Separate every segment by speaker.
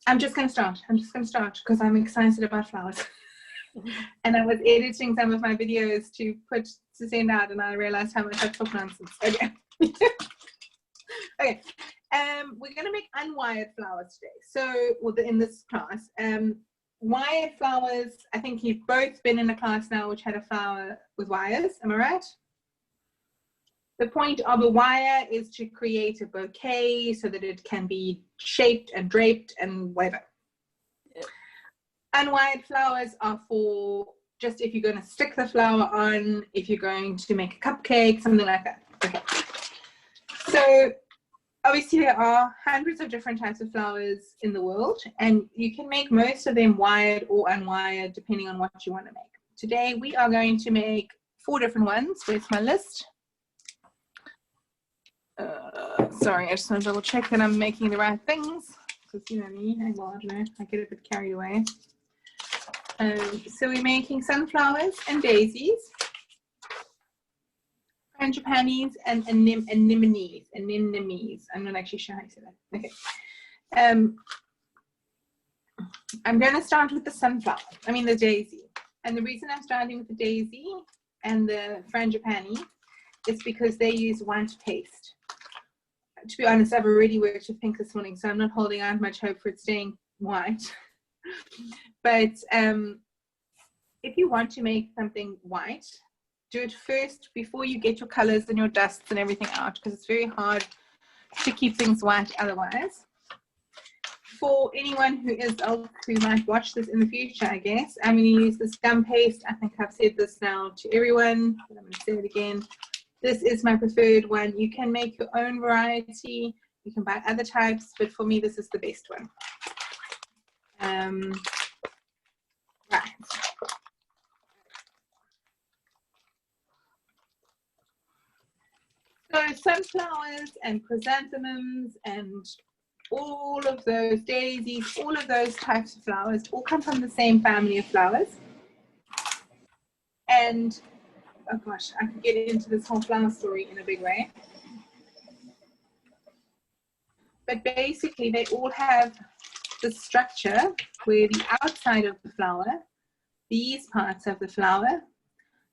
Speaker 1: I'm just going to start. I'm just going to start because I'm excited about flowers. And I was editing some of my videos to send out, and I realized how much I talk nonsense. Okay. Okay. We're going to make unwired flowers today. So, in this class, wired flowers, I think you've both been in a class now which had a flower with wires. Am I right? The point of a wire is to create a bouquet so that it can be shaped and draped and whatever. Yep. Unwired flowers are for just if you're going to stick the flower on, if you're going to make a cupcake, something like that. Okay. So obviously there are hundreds of different types of flowers in the world, and you can make most of them wired or unwired depending on what you want to make. Today we are going to make 4 different ones. Where's my list? Sorry, I just want to double check that I'm making the right things, because you know me, I don't know, I get a bit carried away. So we're making sunflowers and daisies, frangipanis and anemones. I'm not actually sure how to say that. Okay. I'm going to start with the sunflower, the daisy. And the reason I'm starting with the daisy and the frangipani is because they use white paste. To be honest, I've already worked with pink this morning, so I'm not holding out much hope for it staying white. But if you want to make something white, do it first before you get your colors and your dusts and everything out, because it's very hard to keep things white otherwise. For anyone who might watch this in the future, I guess, I'm going to use this gum paste. I think I've said this now to everyone, but I'm going to say it again. This is my preferred one. You can make your own variety. You can buy other types, but for me, this is the best one. Right. So sunflowers and chrysanthemums and all of those daisies, all of those types of flowers all come from the same family of flowers. And oh gosh, I could get into this whole flower story in a big way. But basically, they all have the structure where the outside of the flower, these parts of the flower,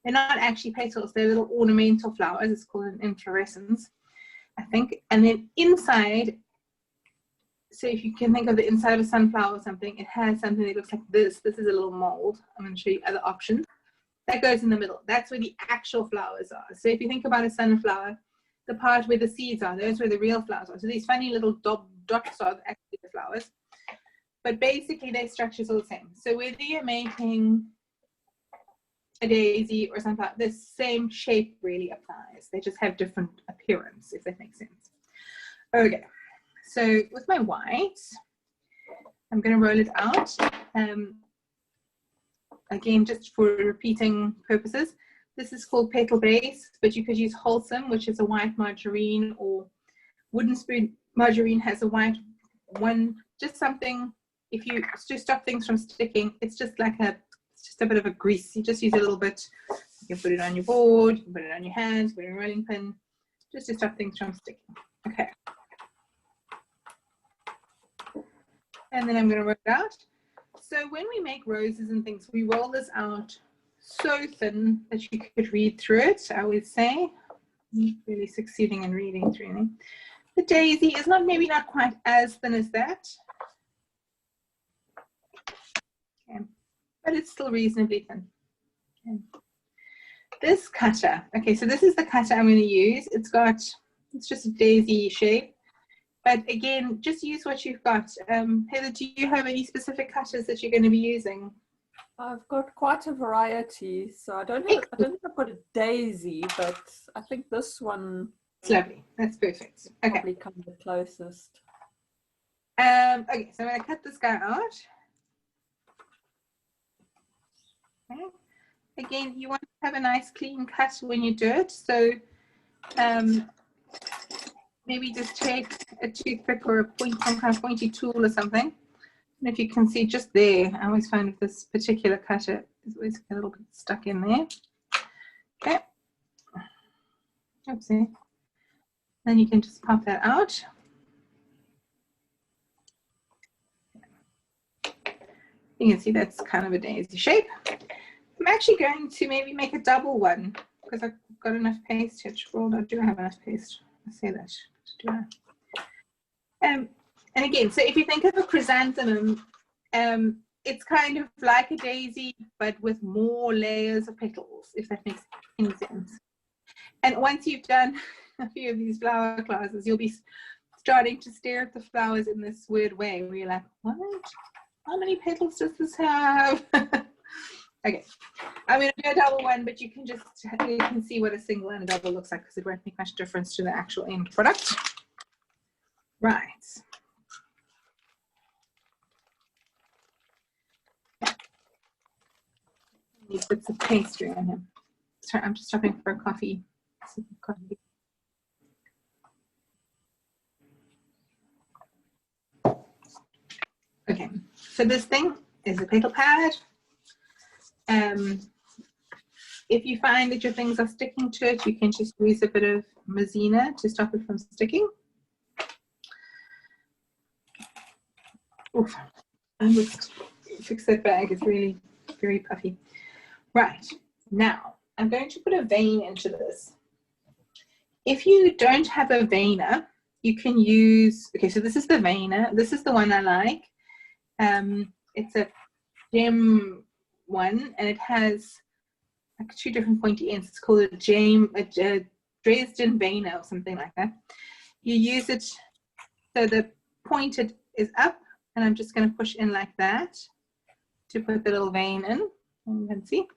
Speaker 1: they're not actually petals, they're little ornamental flowers. It's called an inflorescence, I think. And then inside, so if you can think of the inside of a sunflower or something, it has something that looks like this. This is a little mold. I'm going to show you other options. That goes in the middle. That's where the actual flowers are. So if you think about a sunflower, the part where the seeds are, those are where the real flowers are. So these funny little dots are actually the flowers. But basically, their structures are the same. So whether you're making a daisy or sunflower, the same shape really applies. They just have different appearance, if that makes sense. Okay. So with my white, I'm going to roll it out. Again, just for repeating purposes, this is called Petal Base, but you could use Holsum, which is a white margarine, or Wooden Spoon margarine has a white one. Just something, if you to stop things from sticking, it's just like just a bit of a grease. You just use a little bit. You can put it on your board, you can put it on your hands, put it in a rolling pin, just to stop things from sticking. Okay. And then I'm going to roll it out. So when we make roses and things, we roll this out so thin that you could read through it, I would say. Not really succeeding in reading through anything. The daisy is maybe not quite as thin as that. Okay. But it's still reasonably thin. Okay. This cutter, okay, so this is the cutter I'm going to use. It's just a daisy shape. But again, just use what you've got. Heather, do you have any specific cutters that you're going to be using?
Speaker 2: I've got quite a variety. So I don't think I've got a daisy, but I think this one.
Speaker 1: It's lovely. That's perfect. Okay.
Speaker 2: Probably come the closest.
Speaker 1: Okay, so I'm going to cut this guy out. Okay. Again, you want to have a nice clean cut when you do it. So maybe just take a toothpick or some kind of pointy tool or something. And if you can see just there, I always find with this particular cutter, it's always a little bit stuck in there. Okay. Oopsie. Then you can just pop that out. You can see that's kind of a daisy shape. I'm actually going to maybe make a double one because I've got enough paste here. Well, I do have enough paste. I say that. Do I? And again, so if you think of a chrysanthemum, it's kind of like a daisy, but with more layers of petals, if that makes any sense. And once you've done a few of these flower classes, you'll be starting to stare at the flowers in this weird way where you're like, what? How many petals does this have? Okay, I'm going to do a double one, but you can see what a single and a double looks like because it won't make much difference to the actual end product. Right. Need bits of pastry on him. Sorry, I'm just stopping for a coffee. Okay, so this thing is a petal pad. If you find that your things are sticking to it, you can just use a bit of maizena to stop it from sticking. Oof, I must fix that bag, it's really very puffy. Right, now I'm going to put a vein into this. If you don't have a veiner, you can use, okay, so this is the veiner. This is the one I like. It's a gem one, and it has like 2 different pointy ends. It's called a Dresden veiner or something like that. You use it so the pointed is up, and I'm just going to push in like that to put the little vein in. You can see.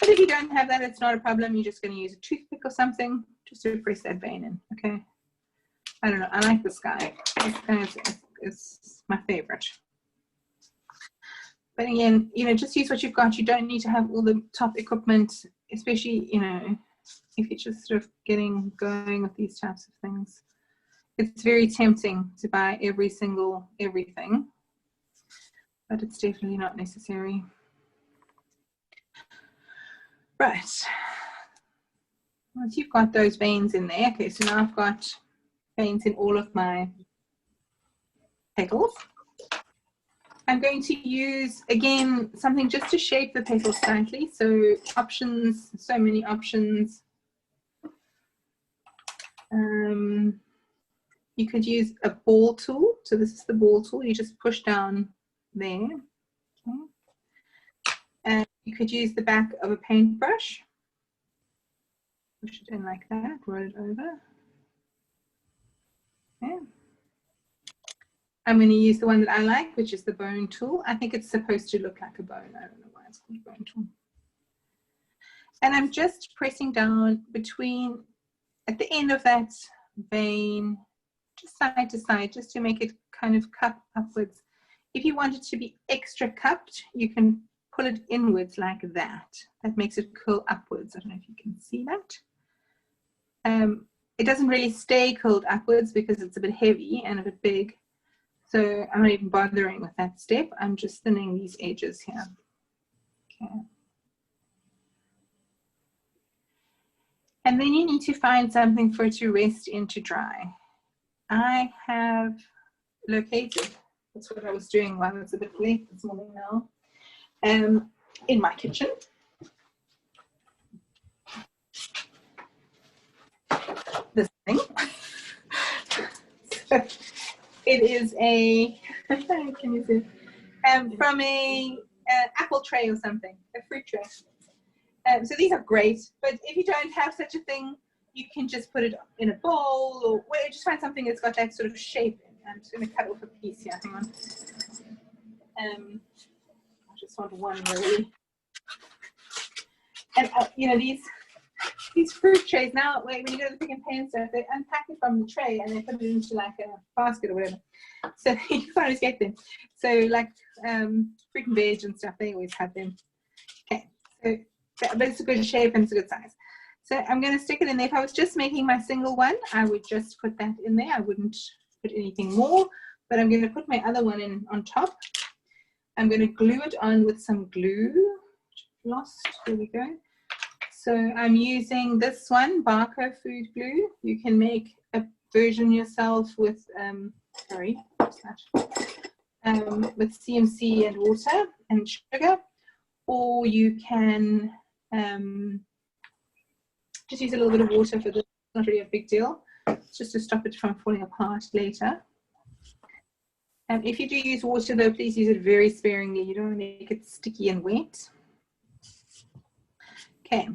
Speaker 1: But if you don't have that, it's not a problem. You're just going to use a toothpick or something just to press that vein in. Okay. I don't know. I like this guy. It's my favorite. But again, you know, just use what you've got. You don't need to have all the top equipment, especially, you know, if you're just sort of getting going with these types of things. It's very tempting to buy every single everything, but it's definitely not necessary. Right. Once you've got those veins in there, okay, so now I've got veins in all of my petals. I'm going to use, again, something just to shape the petals slightly. So options, so many options. You could use a ball tool. So this is the ball tool. You just push down there. Okay. And you could use the back of a paintbrush. Push it in like that, roll it over. Okay. I'm going to use the one that I like, which is the bone tool. I think it's supposed to look like a bone. I don't know why it's called a bone tool. And I'm just pressing down between, at the end of that vein, just side to side, just to make it kind of cup upwards. If you want it to be extra cupped, you can pull it inwards like that. That makes it curl upwards. I don't know if you can see that. It doesn't really stay curled upwards because it's a bit heavy and a bit big. So I'm not even bothering with that step. I'm just thinning these edges here. Okay. And then you need to find something for it to rest in to dry. I have located, that's what I was doing while it's a bit late this morning now, in my kitchen. This thing. So it is a, can you see? From a apple tray or something, a fruit tray. So these are great, but if you don't have such a thing, you can just put it in a bowl or just find something that's got that sort of shape. I'm just going to cut off a piece here. Hang on. I just want one really. And you know, these fruit trays now, when you go to the pick and pay and stuff, they unpack it from the tray and they put it into like a basket or whatever. So you can always get them. So like fruit and veg and stuff, they always have them. Okay, so but it's a good shape and it's a good size. So I'm going to stick it in there. If I was just making my single one, I would just put that in there. I wouldn't put anything more, but I'm going to put my other one in on top. I'm going to glue it on with some glue. Lost, there we go. So I'm using this one, Barco Food Glue. You can make a version yourself with, sorry, what's that? with CMC and water and sugar, or you can just use a little bit of water for this. It's not really a big deal. It's just to stop it from falling apart later. If you do use water though, please use it very sparingly. You don't want to make it sticky and wet. Okay,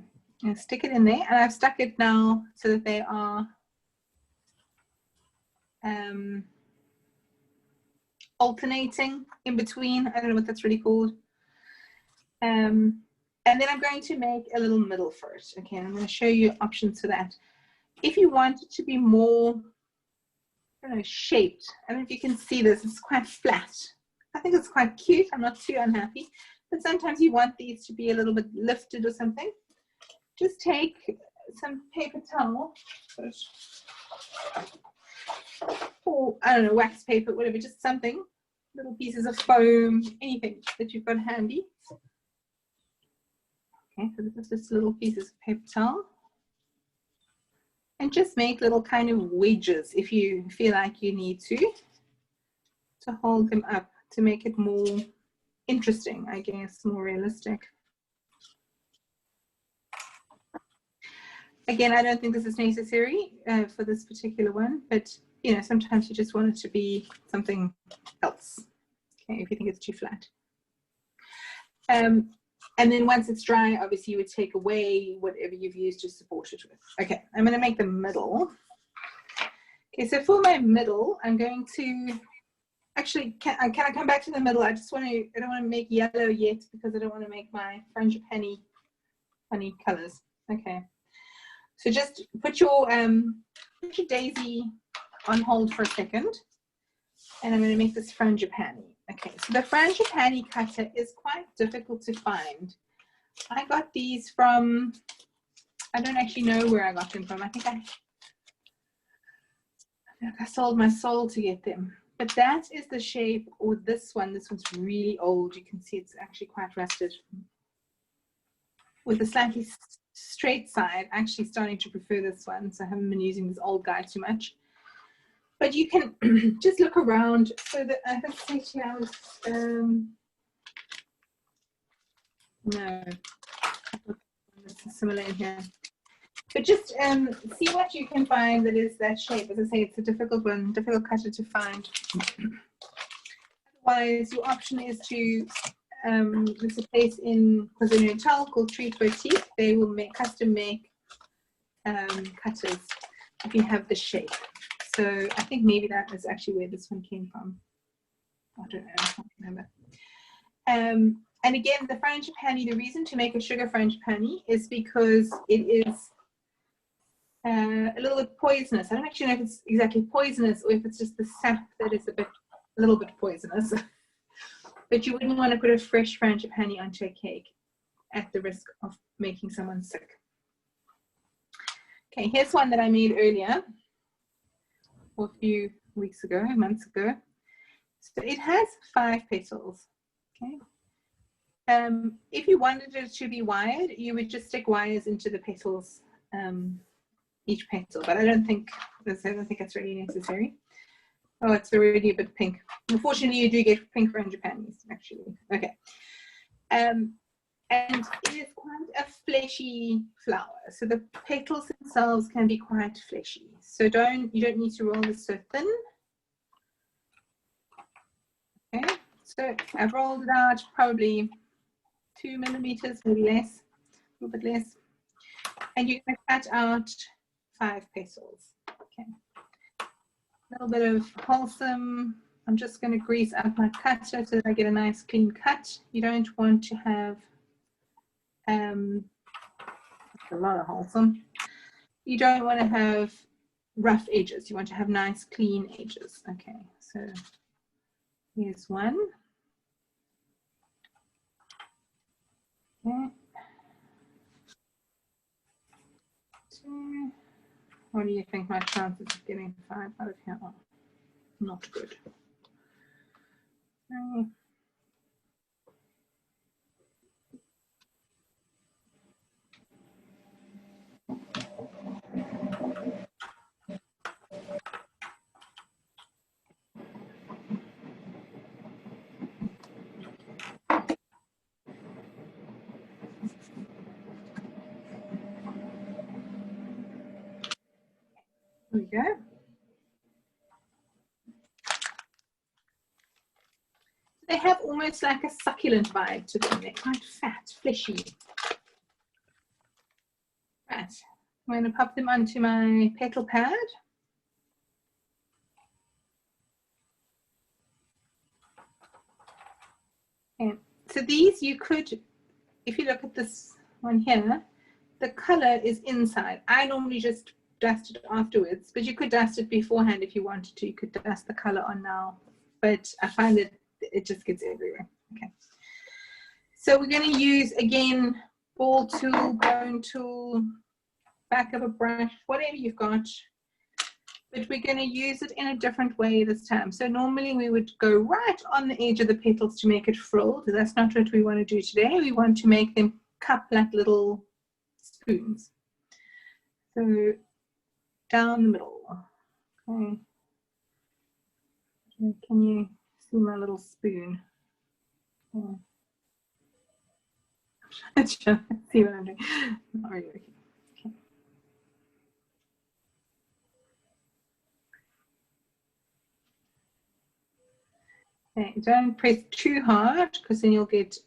Speaker 1: I'll stick it in there, and I've stuck it now so that they are alternating in between. I don't know what that's really called. And then I'm going to make a little middle for it. Okay, I'm going to show you options for that. If you want it to be more, I don't know, shaped, I don't know if you can see this, it's quite flat. I think it's quite cute. I'm not too unhappy, but sometimes you want these to be a little bit lifted or something. Just take some paper towel, or I don't know, wax paper, whatever, just something, little pieces of foam, anything that you've got handy. Okay, so this is just little pieces of paper towel. And just make little kind of wedges if you feel like you need to hold them up to make it more interesting, I guess, more realistic. Again, I don't think this is necessary for this particular one, but you know, sometimes you just want it to be something else, okay, if you think it's too flat. And then once it's dry, obviously you would take away whatever you've used to support it with. Okay, I'm going to make the middle. Okay, so for my middle, I'm going to, actually, can I come back to the middle? I don't want to make yellow yet because I don't want to make my frangipani funny colors. Okay, so just put your daisy on hold for a second, and I'm going to make this frangipani. Okay, so the frangipani cutter is quite difficult to find. I got these from, I don't actually know where I got them from. I think I sold my soul to get them. But that is the shape, or this one's really old. You can see it's actually quite rusted. With a slightly straight side, actually starting to prefer this one, so I haven't been using this old guy too much. But you can just look around. So that I think actually I was, no, it's similar in here. But just see what you can find that is that shape. As I say, it's a difficult one, difficult cutter to find. Otherwise, your option is to, there's a place in KwaZulu-Natal called Treat Boutique. They will custom make cutters if you have the shape. So I think maybe that is actually where this one came from. I don't know, I can't remember. And again, the frangipani, the reason to make a sugar frangipani is because it is a little bit poisonous. I don't actually know if it's exactly poisonous or if it's just the sap that is a little bit poisonous. But you wouldn't want to put a fresh frangipani onto a cake at the risk of making someone sick. Okay, here's one that I made earlier, or a few weeks ago, months ago. So it has 5 petals. Okay. If you wanted it to be wired, you would just stick wires into the petals, each petal. But I don't think that's really necessary. Oh, it's already a bit pink. Unfortunately, you do get pink frangipanis, actually. Okay. And it is quite a fleshy flower. So the petals themselves can be quite fleshy. So you don't need to roll this so thin. Okay, so I've rolled it out probably 2 millimeters, maybe less, a little bit less. And you're going to cut out 5 petals. Okay. A little bit of Holsum. I'm just going to grease up my cutter so that I get a nice clean cut. You don't want to have a lot of Holsum. You don't want to have rough edges. You want to have nice clean edges. Okay, so here's one. Okay. 2. What do you think my chances of getting 5 out of here are? Not good. 3. There we go. They have almost like a succulent vibe to them. They're quite fat, fleshy. Right, I'm going to pop them onto my petal pad. Okay. So these you could, if you look at this one here, the color is inside. I normally just dust it afterwards, but you could dust it beforehand if you wanted to. You could dust the color on now, but I find that it just gets everywhere. Okay. So we're going to use, again, ball tool, bone tool, back of a brush, whatever you've got. But we're going to use it in a different way this time. So normally we would go right on the edge of the petals to make it frilled. That's not what we want to do today. We want to make them cup like little spoons. So down the middle. Okay. Can you see my little spoon? Okay. I'm trying to see what I'm doing. Not really working. Okay, don't press too hard because then you'll get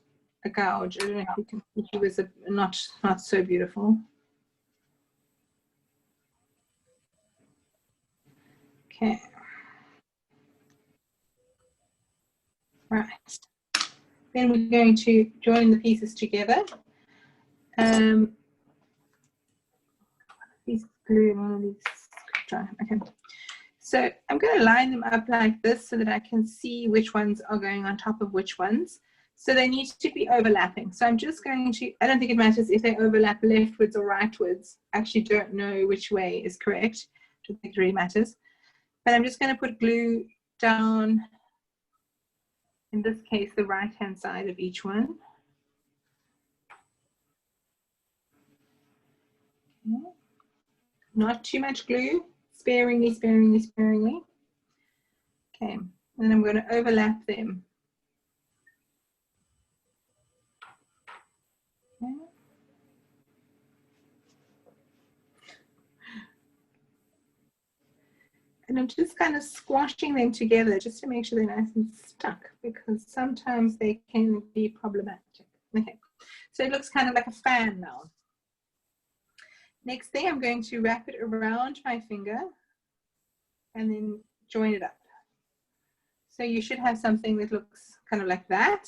Speaker 1: a gouge. I don't know if you can see it was not so beautiful. Okay. Right. Then we're going to join the pieces together. These glue and one of these dry. Okay. So I'm going to line them up like this so that I can see which ones are going on top of which ones. So they need to be overlapping. So I'm just going to, I don't think it matters if they overlap leftwards or rightwards. I actually don't know which way is correct. I don't think it really matters. But I'm just going to put glue down, in this case, the right-hand side of each one. Okay. Not too much glue. Sparingly, sparingly, sparingly. Okay, and then I'm going to overlap them. Okay. And I'm just kind of squashing them together just to make sure they're nice and stuck, because sometimes they can be problematic. Okay, so it looks kind of like a fan now. Next thing, I'm going to wrap it around my finger and then join it up. So you should have something that looks kind of like that.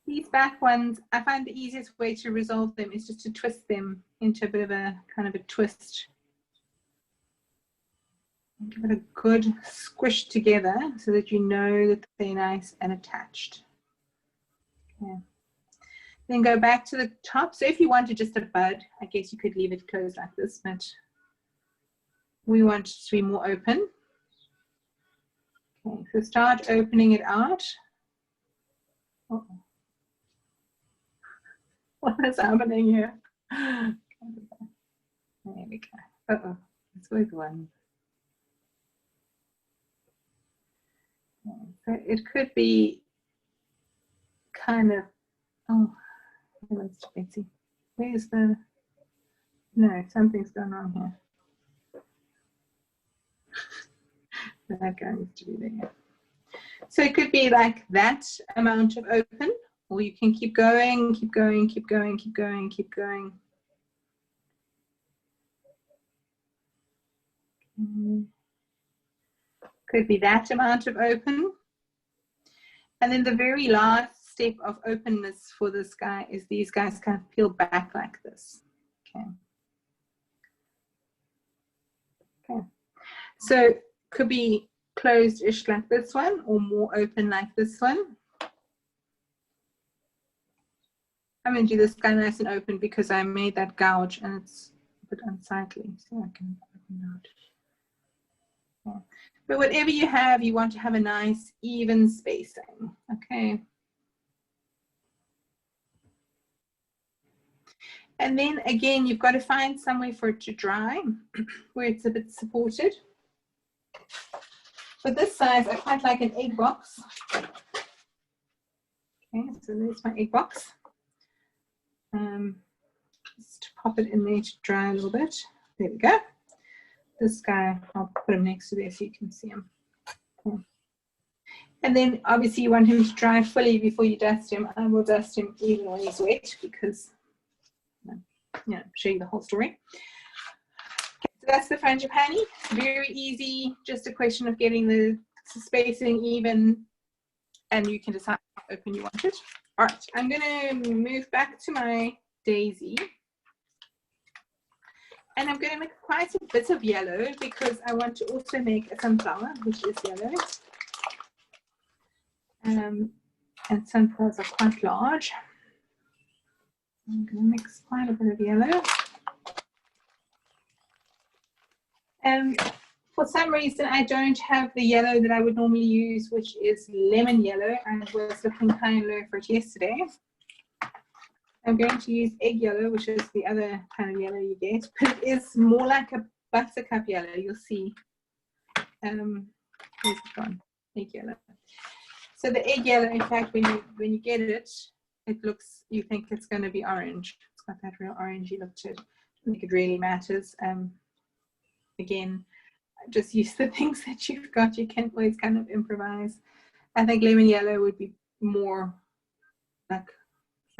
Speaker 1: These back ones, I find the easiest way to resolve them is just to twist them into a bit of a kind of a twist. Give it a good squish together so that you know that they're nice and attached. Okay. Then go back to the top. So if you wanted just a bud, I guess you could leave it closed like this, but we want it to be more open. Okay, so start opening it out. Uh-oh. What is happening here? There we go. Uh-oh, it's with one. So it could be kind of, oh, Betsy. Where's the, no, something's going on here. That guy needs to be there. So it could be like that amount of open, or you can keep going, keep going, keep going, keep going, keep going. Could be that amount of open. And then the very last step of openness for this guy is these guys kind of peel back like this. Okay. Okay. So could be closed-ish like this one, or more open like this one. I'm going to do this guy nice and open because I made that gouge and it's a bit unsightly, so I can open out. Yeah. But whatever you have, you want to have a nice even spacing. Okay. And then again, you've got to find somewhere for it to dry where it's a bit supported. For this size, I quite like an egg box. Okay, so there's my egg box. Just pop it in there to dry a little bit. There we go. This guy, I'll put him next to there so you can see him. Okay. And then obviously you want him to dry fully before you dust him. I will dust him even when he's wet because, show you the whole story. Okay, so that's the frangipani. Very easy, just a question of getting the spacing even, and you can decide how open you want it. All right, I'm going to move back to my daisy. And I'm going to make quite a bit of yellow because I want to also make a sunflower, which is yellow. And sunflowers are quite large. I'm going to mix quite a bit of yellow. And for some reason, I don't have the yellow that I would normally use, which is lemon yellow. I was looking kind of low for it yesterday. I'm going to use egg yellow, which is the other kind of yellow you get, but it is more like a buttercup yellow. You'll see. Where's it gone? Egg yellow. So the egg yellow, in fact, when you get it, it looks, you think it's going to be orange. It's got that real orangey look to it. I think it really matters. Again, just use the things that you've got. You can always kind of improvise. I think lemon yellow would be more like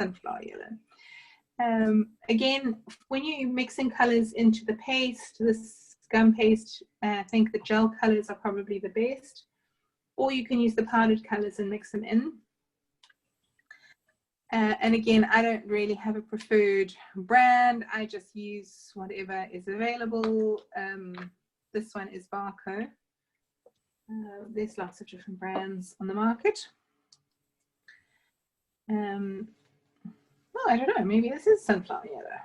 Speaker 1: sunflower yellow. Again, when you're mixing colors into the paste, this gum paste, I think the gel colors are probably the best. Or you can use the powdered colors and mix them in. And again, I don't really have a preferred brand. I just use whatever is available. This one is Barco. There's lots of different brands on the market. Well, I don't know, maybe this is sunflower yellow.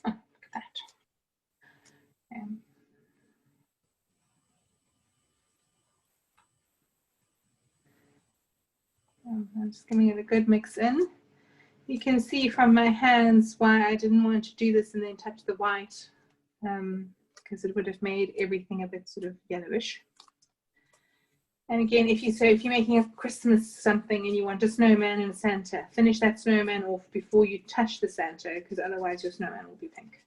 Speaker 1: Oh, look at that. I'm just giving it a good mix in. You can see from my hands why I didn't want to do this and then touch the white, because it would have made everything a bit sort of yellowish. And again, if you're making a Christmas something and you want a snowman and a Santa, finish that snowman off before you touch the Santa, because otherwise your snowman will be pink.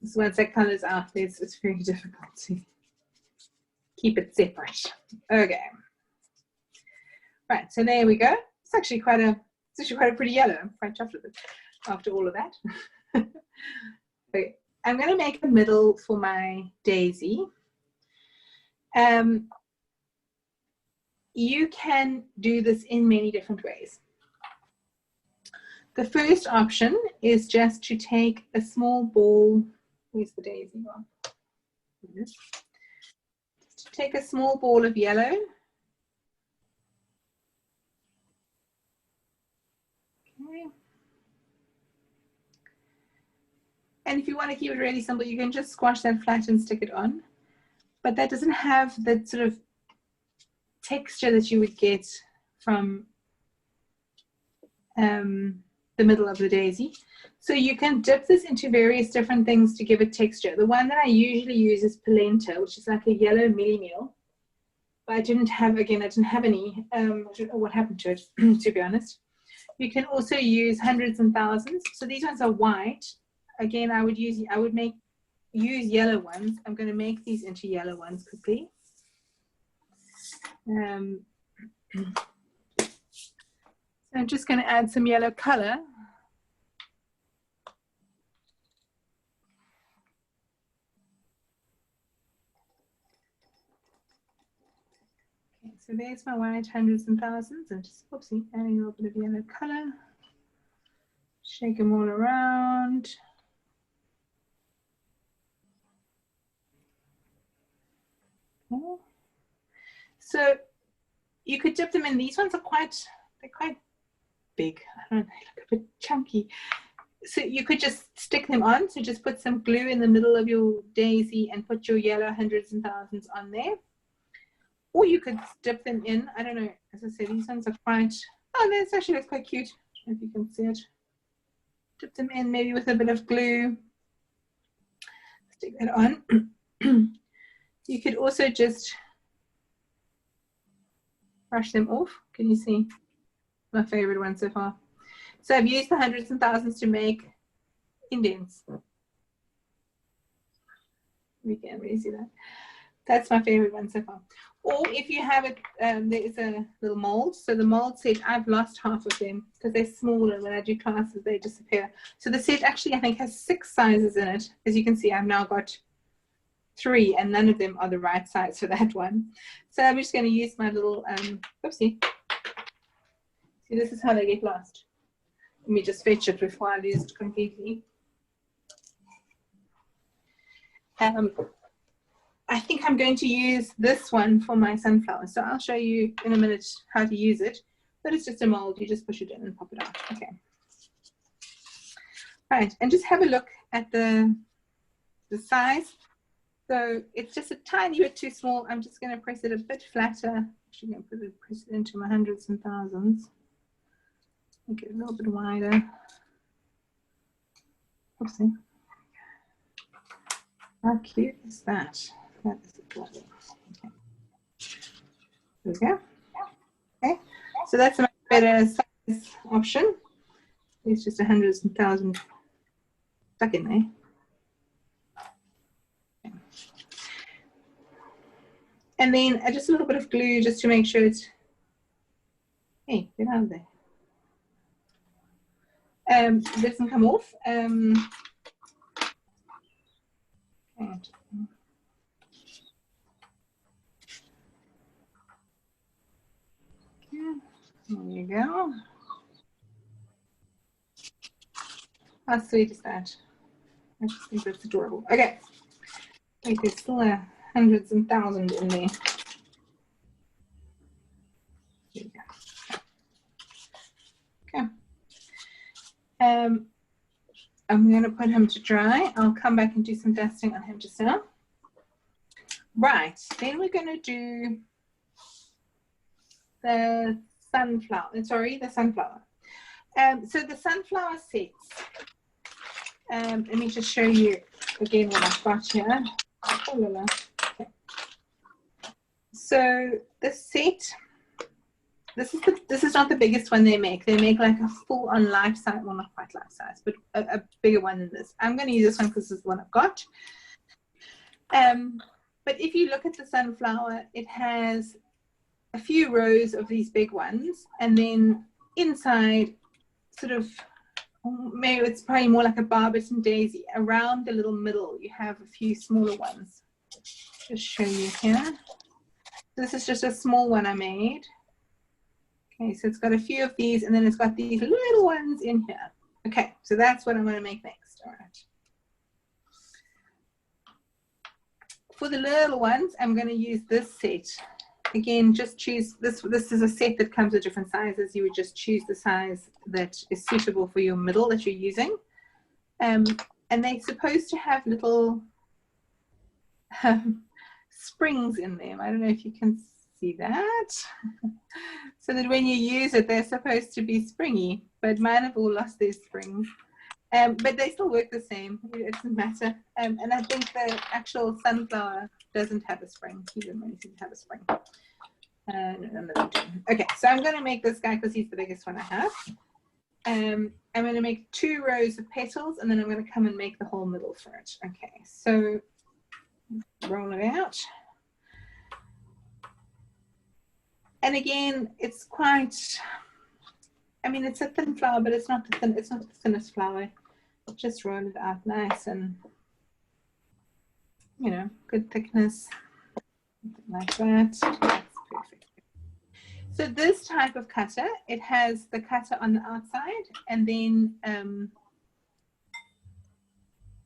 Speaker 1: So once that color's out, it's very difficult to keep it separate. Okay. Right, so there we go. It's actually quite a pretty yellow. I'm quite chuffed with it after all of that. Okay, I'm going to make a middle for my daisy. You can do this in many different ways. The first option is just to take a small ball. Where's the daisy one? Just to take a small ball of yellow. Okay. And if you want to keep it really simple, you can just squash that flat and stick it on. But that doesn't have the sort of texture that you would get from the middle of the daisy. So you can dip this into various different things to give it texture. The one that I usually use is polenta, which is like a yellow mieliemeel. But I didn't have any. I don't know what happened to it, to be honest. You can also use hundreds and thousands. So these ones are white. Again, I would use yellow ones. I'm going to make these into yellow ones quickly. So I'm just going to add some yellow color. Okay, so there's my white hundreds and thousands, and just adding a little bit of yellow color. Shake them all around. Okay. So you could dip them in. These ones are quite big. I don't know, they look a bit chunky. So you could just stick them on. So just put some glue in the middle of your daisy and put your yellow hundreds and thousands on there. Or you could dip them in. I don't know, as I said, these ones are quite, oh, this actually looks quite cute. I don't know if you can see it. Dip them in maybe with a bit of glue. Stick that on. You could also just brush them off. Can you see? My favorite one so far. So I've used the hundreds and thousands to make indents. We can't really see that. That's my favorite one so far. Or if you have it, there is a little mold. So the mold set, I've lost half of them because they're smaller. When I do classes, they disappear. So the set actually, I think, has 6 sizes in it. As you can see, I've now got 3, and none of them are the right size for that one. So I'm just going to use my little, oopsie. See, this is how they get lost. Let me just fetch it before I lose it completely. I think I'm going to use this one for my sunflower. So I'll show you in a minute how to use it. But it's just a mold. You just push it in and pop it out. Okay. Right. And just have a look at the size. So it's just a tiny bit too small. I'm just going to press it a bit flatter. Actually, going to press it into my hundreds and thousands. Make it a little bit wider. Oopsie. How cute is that? That is lovely. Okay. There we go. Okay, so that's a much better size option. It's just 100,000 stuck in there. Okay. And then just a little bit of glue just to make sure it's, hey, get out of there. Doesn't come off. Okay. There you go. How sweet is that? I just think that's adorable. Okay. Wait, there's still hundreds and thousands in there. There you go. Okay. I'm going to put him to dry. I'll come back and do some dusting on him just now. Right. Then we're going to do the sunflower. Sorry, the sunflower. So the sunflower sets. Let me just show you again what I've got here. Okay. So the set. This is not the biggest one they make. They make like a full-on life size. Well, not quite life size, but a bigger one than this. I'm going to use this one because this is the one I've got. But if you look at the sunflower, it has a few rows of these big ones, and then inside, sort of, maybe it's probably more like a Barberton daisy. Around the little middle, you have a few smaller ones. Just show you here. This is just a small one I made. Okay, so it's got a few of these, and then it's got these little ones in here. Okay, so that's what I'm going to make next. All right. For the little ones, I'm going to use this set. Again, just choose this. This is a set that comes with different sizes. You would just choose the size that is suitable for your middle that you're using. And they're supposed to have little springs in them. I don't know if you can see that. So that when you use it, they're supposed to be springy, but mine have all lost their springs. But they still work the same. It doesn't matter. And I think the actual sunflower doesn't have a spring. He doesn't really seem to have a spring. No. Okay, so I'm going to make this guy because he's the biggest one I have. I'm going to make 2 rows of petals, and then I'm going to come and make the whole middle for it. Okay, so roll it out. And again, it's quite, I mean, it's a thin flower, but it's not the thinnest flower. Just roll it out nice and, you know, good thickness, like that. That's perfect. So this type of cutter, it has the cutter on the outside, and then,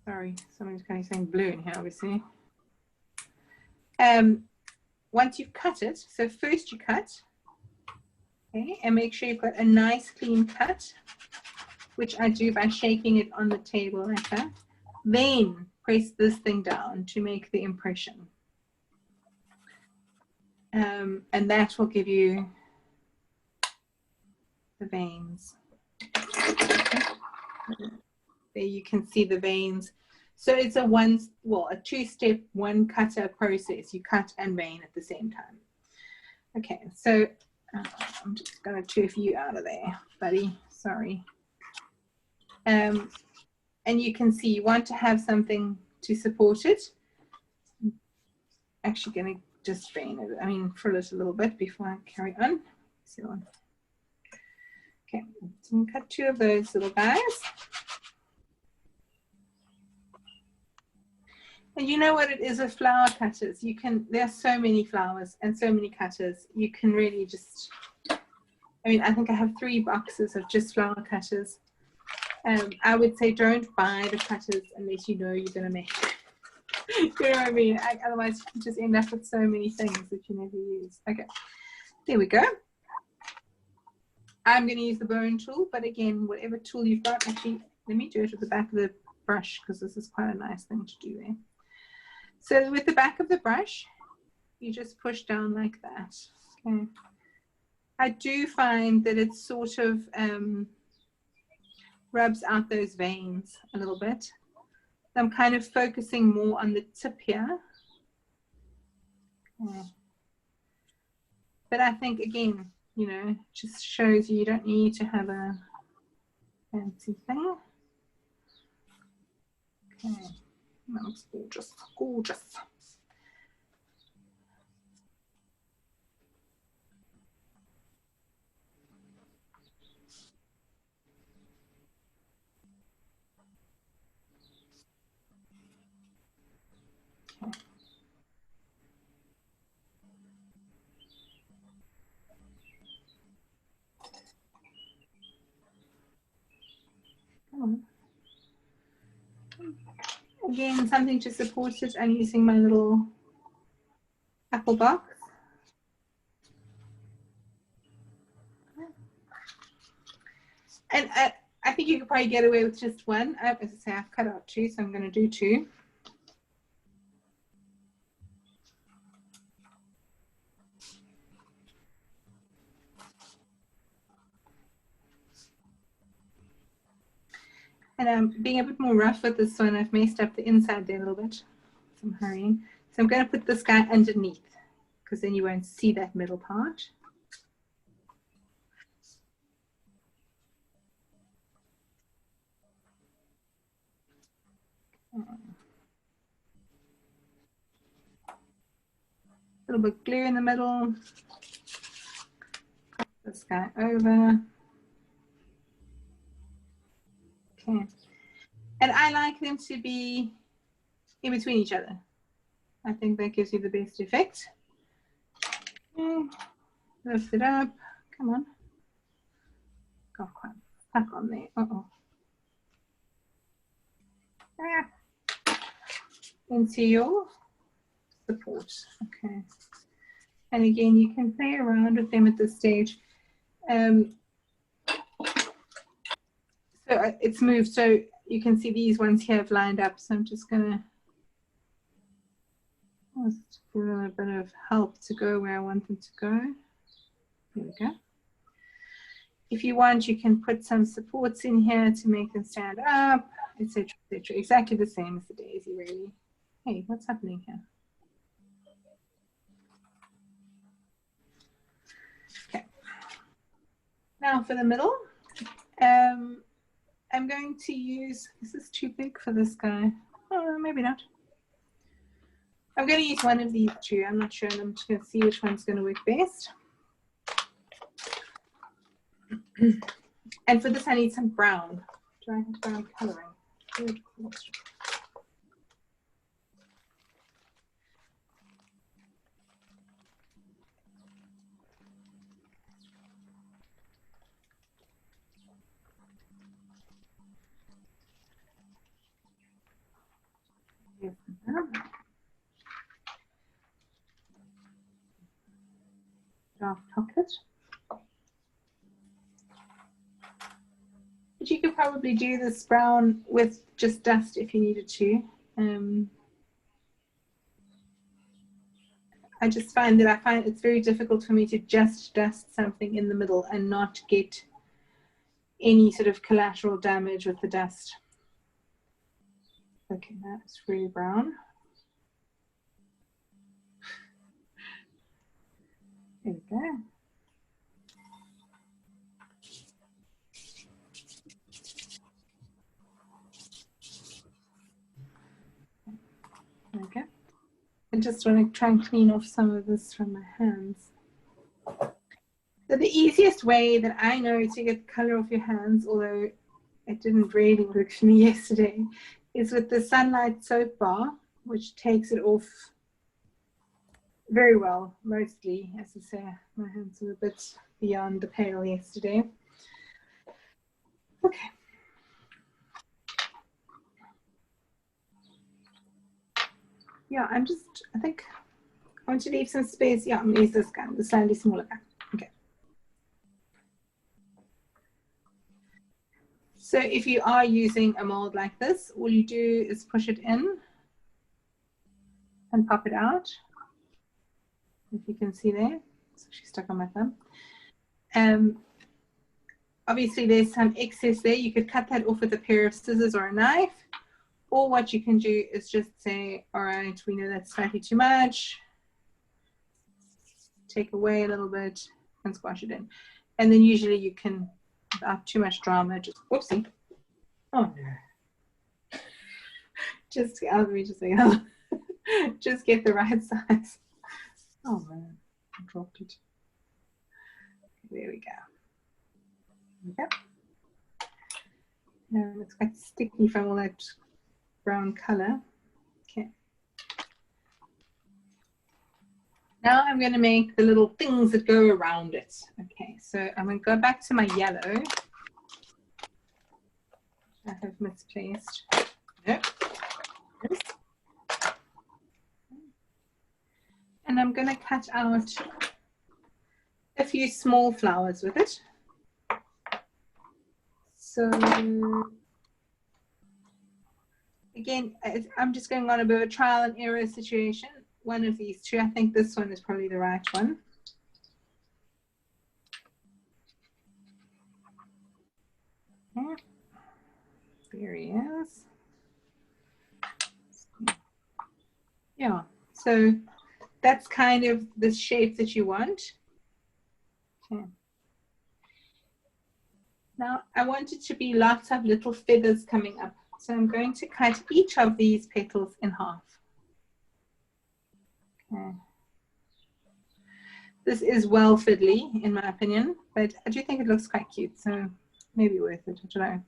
Speaker 1: sorry, somebody's kind of saying blue in here, obviously. Once you've cut it, so first you cut, okay, and make sure you've got a nice clean cut, which I do by shaking it on the table like that. Then press this thing down to make the impression. And that will give you the veins. There you can see the veins. So it's a 2-step, 1 cutter process. You cut and vein at the same time. Okay, so I'm just going to turf you out of there, buddy. Sorry. And you can see you want to have something to support it. I'm actually going to just drain it, frill it a little bit before I carry on. So, okay, so I'm cut 2 of those little guys. And you know what it is with flower cutters? There are so many flowers and so many cutters. You can really just, I think I have 3 boxes of just flower cutters. I would say don't buy the cutters unless you know you're going to make it. You know what I mean? Otherwise, you just end up with so many things that you never use. Okay, there we go. I'm going to use the bone tool, but again, whatever tool you've got, actually, let me do it with the back of the brush because this is quite a nice thing to do there. So with the back of the brush, you just push down like that. Okay. I do find that it sort of rubs out those veins a little bit. I'm kind of focusing more on the tip here. Okay. But I think, again, just shows you don't need to have a fancy thing. Okay, that looks gorgeous, gorgeous. Okay. Again, something to support it. I'm using my little apple box. And I think you could probably get away with just one. As I say, I've cut out 2, so I'm going to do 2. And I'm being a bit more rough with this one. I've messed up the inside there a little bit. So I'm hurrying. So I'm going to put this guy underneath because then you won't see that middle part. A little bit of glue in the middle. Put this guy over. Okay. And I like them to be in between each other. I think that gives you the best effect. Okay. Lift it up. Come on. Got quite stuck on there. Uh-oh. Ah. Into your support. Okay. And again, you can play around with them at this stage. So it's moved, so you can see these ones here have lined up. So I'm just going to give them a bit of help to go where I want them to go. There we go. If you want, you can put some supports in here to make them stand up, etc., etc. Exactly the same as the daisy, really. Hey, what's happening here? Okay. Now for the middle, I'm going to use, this is too big for this guy. Oh, maybe not. I'm going to use one of these 2. I'm not sure. I'm just going to see which one's going to work best. And for this, I need some brown. Do I have brown coloring? Good. Dark chocolate. But you could probably do this brown with just dust if you needed to. I just find it's very difficult for me to just dust something in the middle and not get any sort of collateral damage with the dust. Okay, that's really brown. There we go. I just want to try and clean off some of this from my hands. So the easiest way that I know to get color off your hands, although it didn't really work for me yesterday, is with the Sunlight Soap Bar, which takes it off very well, mostly. As I say, my hands were a bit beyond the pale yesterday. Okay. Yeah, I think I want to leave some space. Yeah, I'm going to use this gun, the slightly smaller gun. Okay. So if you are using a mold like this, all you do is push it in and pop it out. If you can see there, it's actually stuck on my thumb. Obviously there's some excess there. You could cut that off with a pair of scissors or a knife. Or what you can do is just say, all right, we know that's slightly too much. Take away a little bit and squash it in. And then usually you can, without too much drama, just, whoopsie. Oh no. Just, let me just say, just get the right size. Oh man, I dropped it. There we go. Okay. It's quite sticky from all that brown color. Okay. Now I'm going to make the little things that go around it. Okay, so I'm going to go back to my yellow. I have misplaced. Nope. Yes. And I'm going to cut out a few small flowers with it. So again, I'm just going on a bit of a trial and error situation. One of these two, I think this one is probably the right one. Yeah. There he is. Yeah, so that's kind of the shape that you want. Okay. Now I want it to be lots of little feathers coming up. So I'm going to cut each of these petals in half. Okay. This is well fiddly in my opinion, but I do think it looks quite cute, so maybe worth it, I don't know.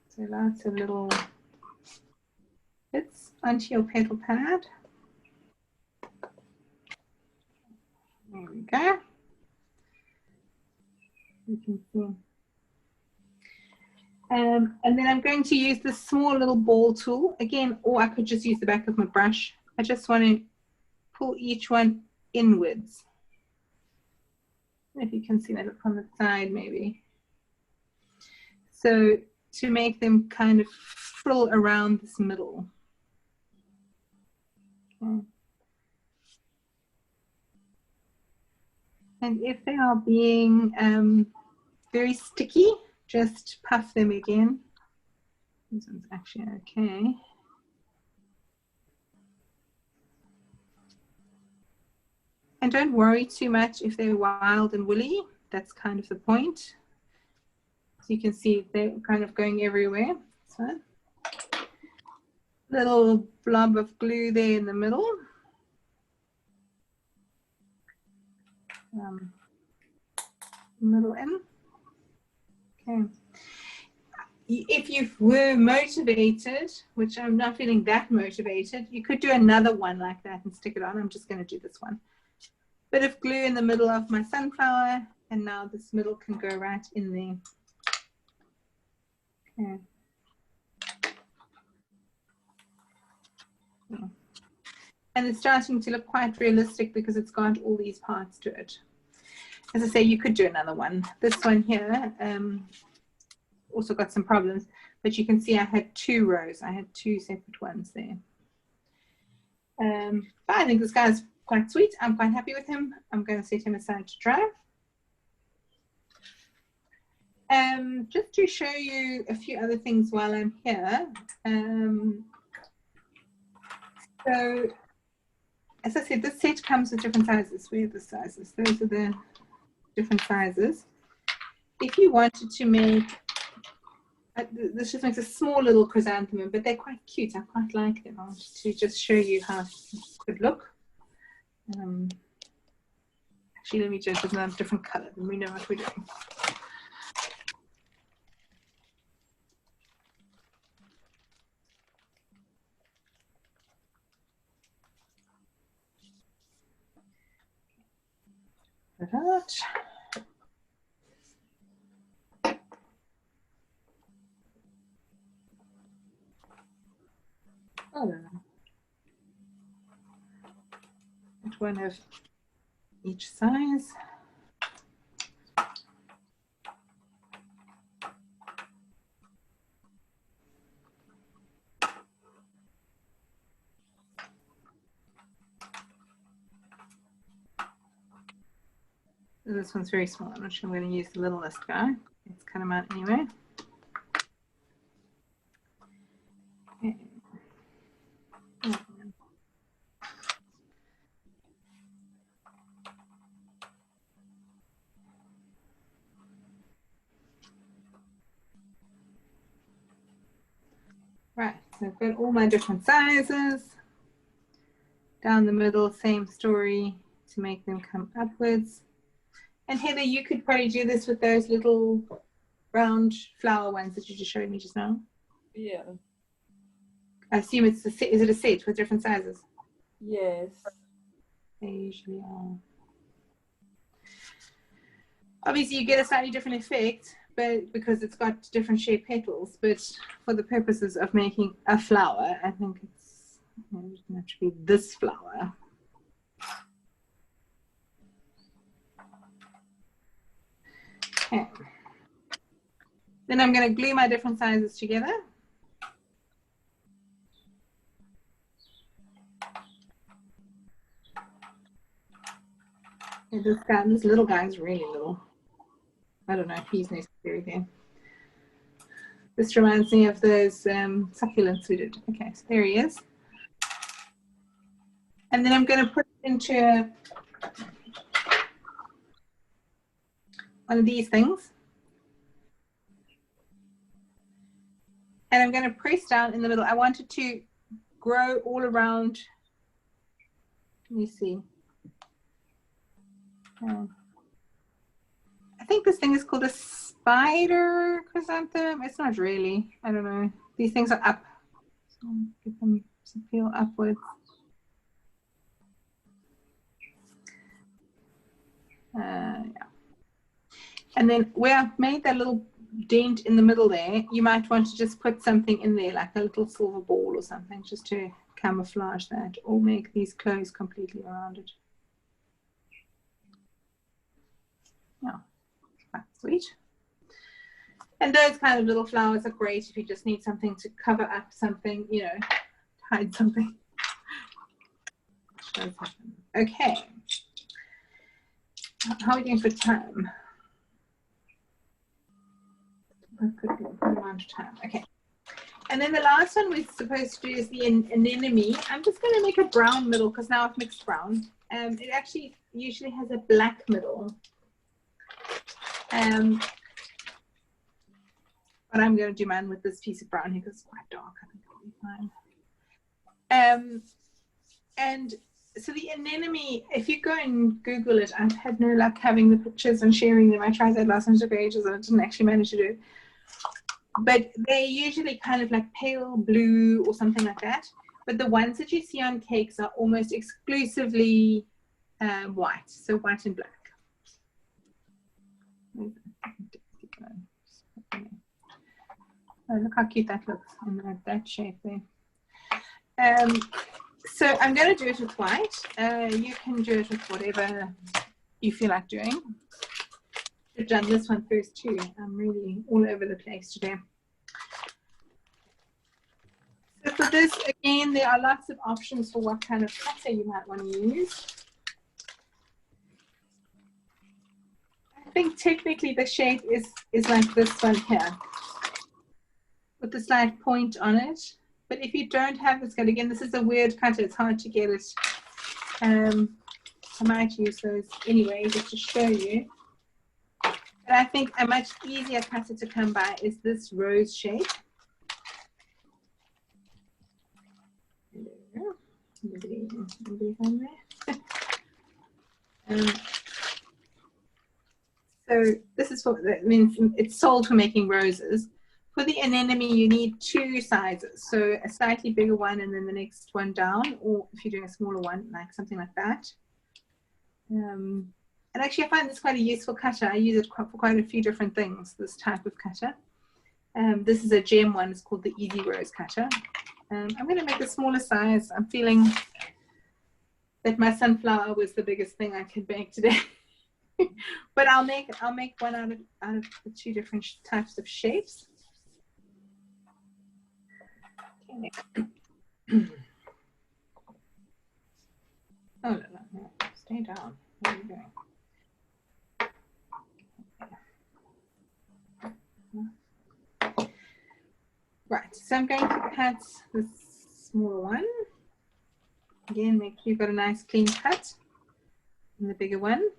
Speaker 1: So lots of little bits onto your petal pad. There we go. You can see. And then I'm going to use this small little ball tool again, or I could just use the back of my brush. I just want to pull each one inwards. If you can see that from the side, maybe. So to make them kind of frill around this middle. Okay. And if they are being very sticky, just puff them again. This one's actually okay. And don't worry too much if they're wild and woolly. That's kind of the point. So you can see they're kind of going everywhere. So, little blob of glue there in the middle. Middle in. Okay. If you were motivated, which I'm not feeling that motivated, you could do another one like that and stick it on. I'm just going to do this one. Bit of glue in the middle of my sunflower, and now this middle can go right in there. Okay. Yeah. And it's starting to look quite realistic because it's got all these parts to it. As I say, you could do another one. This one here also got some problems, but you can see I had two rows. I had two separate ones there. But I think this guy's quite sweet. I'm quite happy with him. I'm going to set him aside to dry. Just to show you a few other things while I'm here. So as I said, this set comes with different sizes. Where are the sizes? Those are the different sizes. If you wanted to make, this just makes a small little chrysanthemum, but they're quite cute. I quite like them. I wanted to just show you how it could look. Actually, let me just do a different color, then we know what we're doing. Put it out. Oh, one of each size. This one's very small. I'm not sure I'm going to use the littlest guy. Let's cut him out anyway. Okay. Right, so I've got all my different sizes. Down the middle, same story to make them come upwards. And Heather, you could probably do this with those little round flower ones that you just showed me just now.
Speaker 2: Yeah.
Speaker 1: I assume it's a set. Is it a set with different sizes?
Speaker 2: Yes.
Speaker 1: They usually are. Obviously, you get a slightly different effect, but because it's got different shaped petals. But for the purposes of making a flower, I think it's going to have to be this flower. Okay. Then I'm going to glue my different sizes together. And this little guy is really little. I don't know if he's necessary there. This reminds me of those succulents we did. Okay, so there he is. And then I'm going to put it into one of these things. And I'm going to press down in the middle. I want it to grow all around. Let me see. I think this thing is called a spider chrysanthemum. It's not really. I don't know. These things are up. So get them to peel upwards. Yeah. And then where I've made that little dent in the middle there, you might want to just put something in there, like a little silver ball or something, just to camouflage that, or make these close completely around it. Yeah, quite sweet. And those kind of little flowers are great if you just need something to cover up something, you know, hide something. Okay. How are we doing for time? Good amount of time. Okay. And then the last one we're supposed to do is the anemone. I'm just going to make a brown middle because now I've mixed brown. It actually usually has a black middle. But I'm going to do mine with this piece of brown here because it's quite dark. I think it'll be fine. And so the anemone, if you go and Google it, I've had no luck having the pictures and sharing them. I tried that last time, it took ages and I didn't actually manage to do it. But they're usually kind of like pale blue or something like that. But the ones that you see on cakes are almost exclusively white, so white and black. Oh, look how cute that looks in that shape there. So I'm going to do it with white. You can do it with whatever you feel like doing. I've done this one first too. I'm really all over the place today. So for this, again, there are lots of options for what kind of cutter you might want to use. I think technically the shape is like this one here, with the slight point on it. But if you don't have this cut, again, this is a weird cutter. It's hard to get it I might use those anyway just to show you. But I think a much easier cutter to come by is this rose shape. So this is for, I mean, it's sold for making roses. For the anemone, you need two sizes. So a slightly bigger one and then the next one down, or if you're doing a smaller one, like something like that. And actually, I find this quite a useful cutter. I use it for quite a few different things, this type of cutter. This is a gem one. It's called the Easy Rose Cutter. I'm going to make a smaller size. I'm feeling that my sunflower was the biggest thing I could bake today. But I'll make one out of the two different types of shapes. Okay. Oh no, stay down. Where are you going? Okay. Right, so I'm going to cut this smaller one. Again, make sure you've got a nice clean cut. And the bigger one.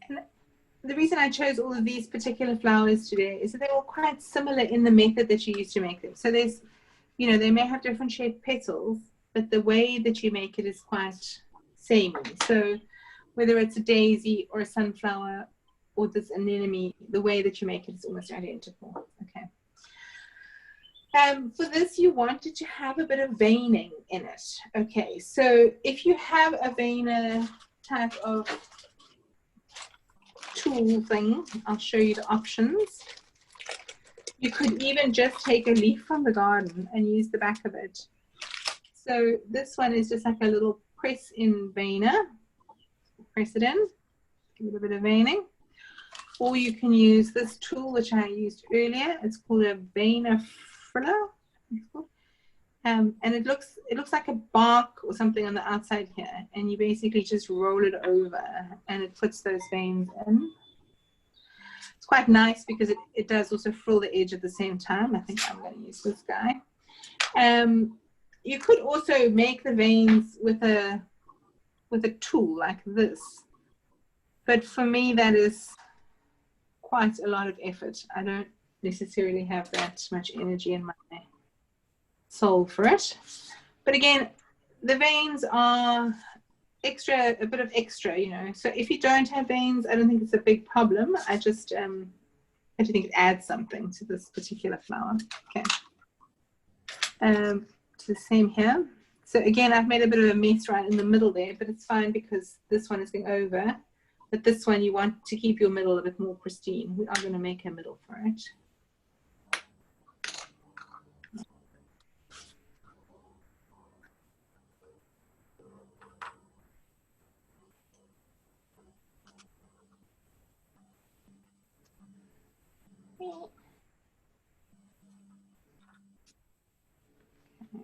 Speaker 1: And the reason I chose all of these particular flowers today is that they're all quite similar in the method that you use to make them. So there's, you know, they may have different shaped petals, but the way that you make it is quite samey. So whether it's a daisy or a sunflower or this anemone, the way that you make it is almost identical. Okay. For this, you wanted to have a bit of veining in it. Okay, so if you have a veiner type of tool thing, I'll show you the options. You could even just take a leaf from the garden and use the back of it. So this one is just like a little press-in veiner. Press it in, give it a bit of veining. Or you can use this tool, which I used earlier. It's called a veiner friller. And it looks like a bark or something on the outside here. And you basically just roll it over and it puts those veins in. It's quite nice because it does also frill the edge at the same time. I think I'm going to use this guy. You could also make the veins with a tool like this. But for me, that is quite a lot of effort. I don't necessarily have that much energy in my soul for it. But again, the veins are extra, a bit of extra, you know. So if you don't have veins, I don't think it's a big problem. I just I do think it adds something to this particular flower. Okay. To the same here. So again, I've made a bit of a mess right in the middle there, but it's fine because this one is going over. But this one, you want to keep your middle a bit more pristine. We are going to make a middle for it.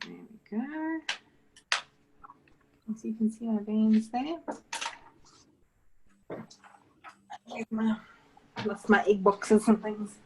Speaker 1: There we go. So you can see our veins there. I lost my egg boxes and things.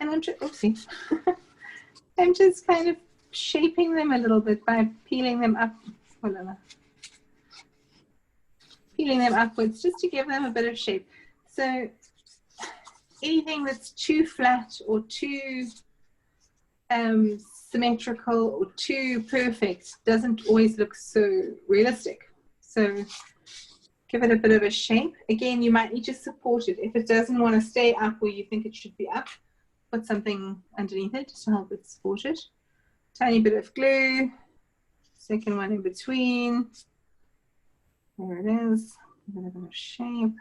Speaker 1: And I'm just, oopsie. I'm just kind of shaping them a little bit by peeling them up. Peeling them upwards just to give them a bit of shape. So anything that's too flat or too symmetrical or too perfect doesn't always look so realistic. So give it a bit of a shape. Again, you might need to support it. If it doesn't want to stay up where you think it should be up, put something underneath it to help it support it. Tiny bit of glue. Second one in between. There it is, a bit of shape.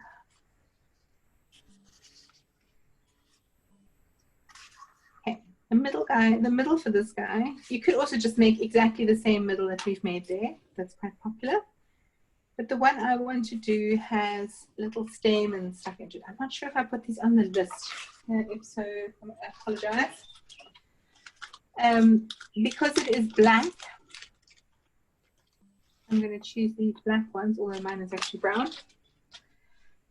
Speaker 1: Okay, the middle guy, the middle for this guy, you could also just make exactly the same middle that we've made there. That's quite popular. But the one I want to do has little stamens stuck into it. I'm not sure if I put these on the list. If so, I apologize. Because it is blank, I'm going to choose these black ones, although mine is actually brown.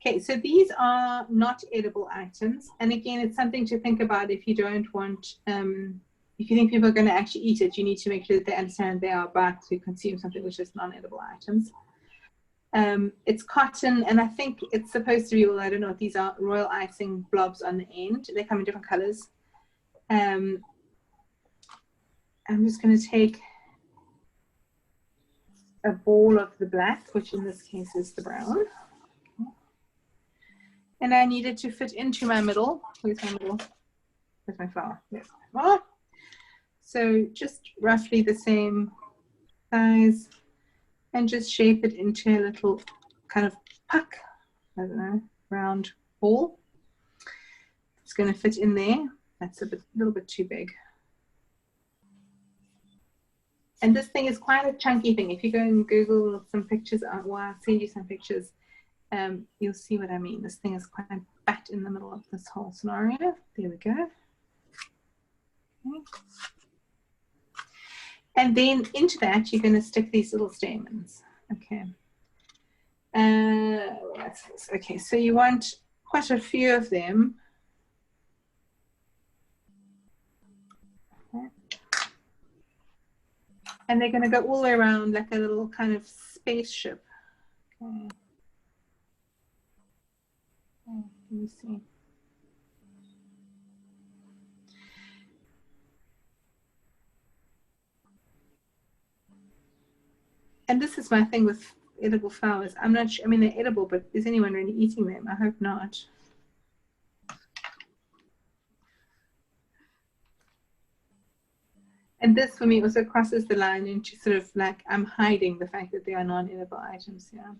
Speaker 1: Okay, so these are not edible items. And again, it's something to think about if you don't want, if you think people are going to actually eat it, you need to make sure that they understand they are about to consume something which is non-edible items. It's cotton, and I think it's supposed to be, well, I don't know if these are royal icing blobs on the end. They come in different colors. I'm just going to take a ball of the black, which in this case is the brown. And I need it to fit into my middle. Where's my middle? Where's my flower? There's my flower. So just roughly the same size, and just shape it into a little kind of puck, I don't know, round ball. It's going to fit in there. That's a little bit too big. And this thing is quite a chunky thing. If you go and Google some pictures, well, I'll send you some pictures, you'll see what I mean. This thing is quite fat in the middle of this whole scenario. There we go. Okay. And then into that, you're going to stick these little stamens. Okay. What's this? Okay, so you want quite a few of them. Okay. And they're going to go all the way around like a little kind of spaceship. Okay. Let me see. And this is my thing with edible flowers. I'm not sure, I mean, they're edible, but is anyone really eating them? I hope not. And this for me also crosses the line into sort of like I'm hiding the fact that they are non-edible items. Yeah.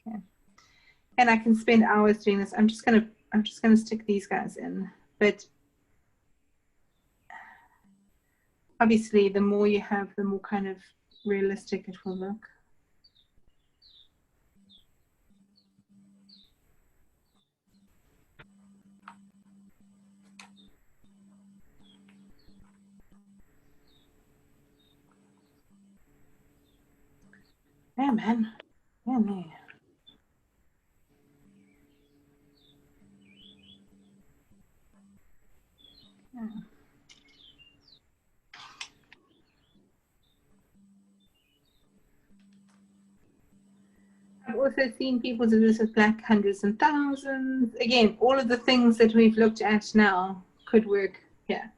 Speaker 1: Okay. And I can spend hours doing this. I'm just gonna stick these guys in. But obviously, the more you have, the more kind of realistic it will look. Yeah, man. Yeah, man. Yeah. I've also seen people do this with black hundreds and thousands. Again, all of the things that we've looked at now could work here.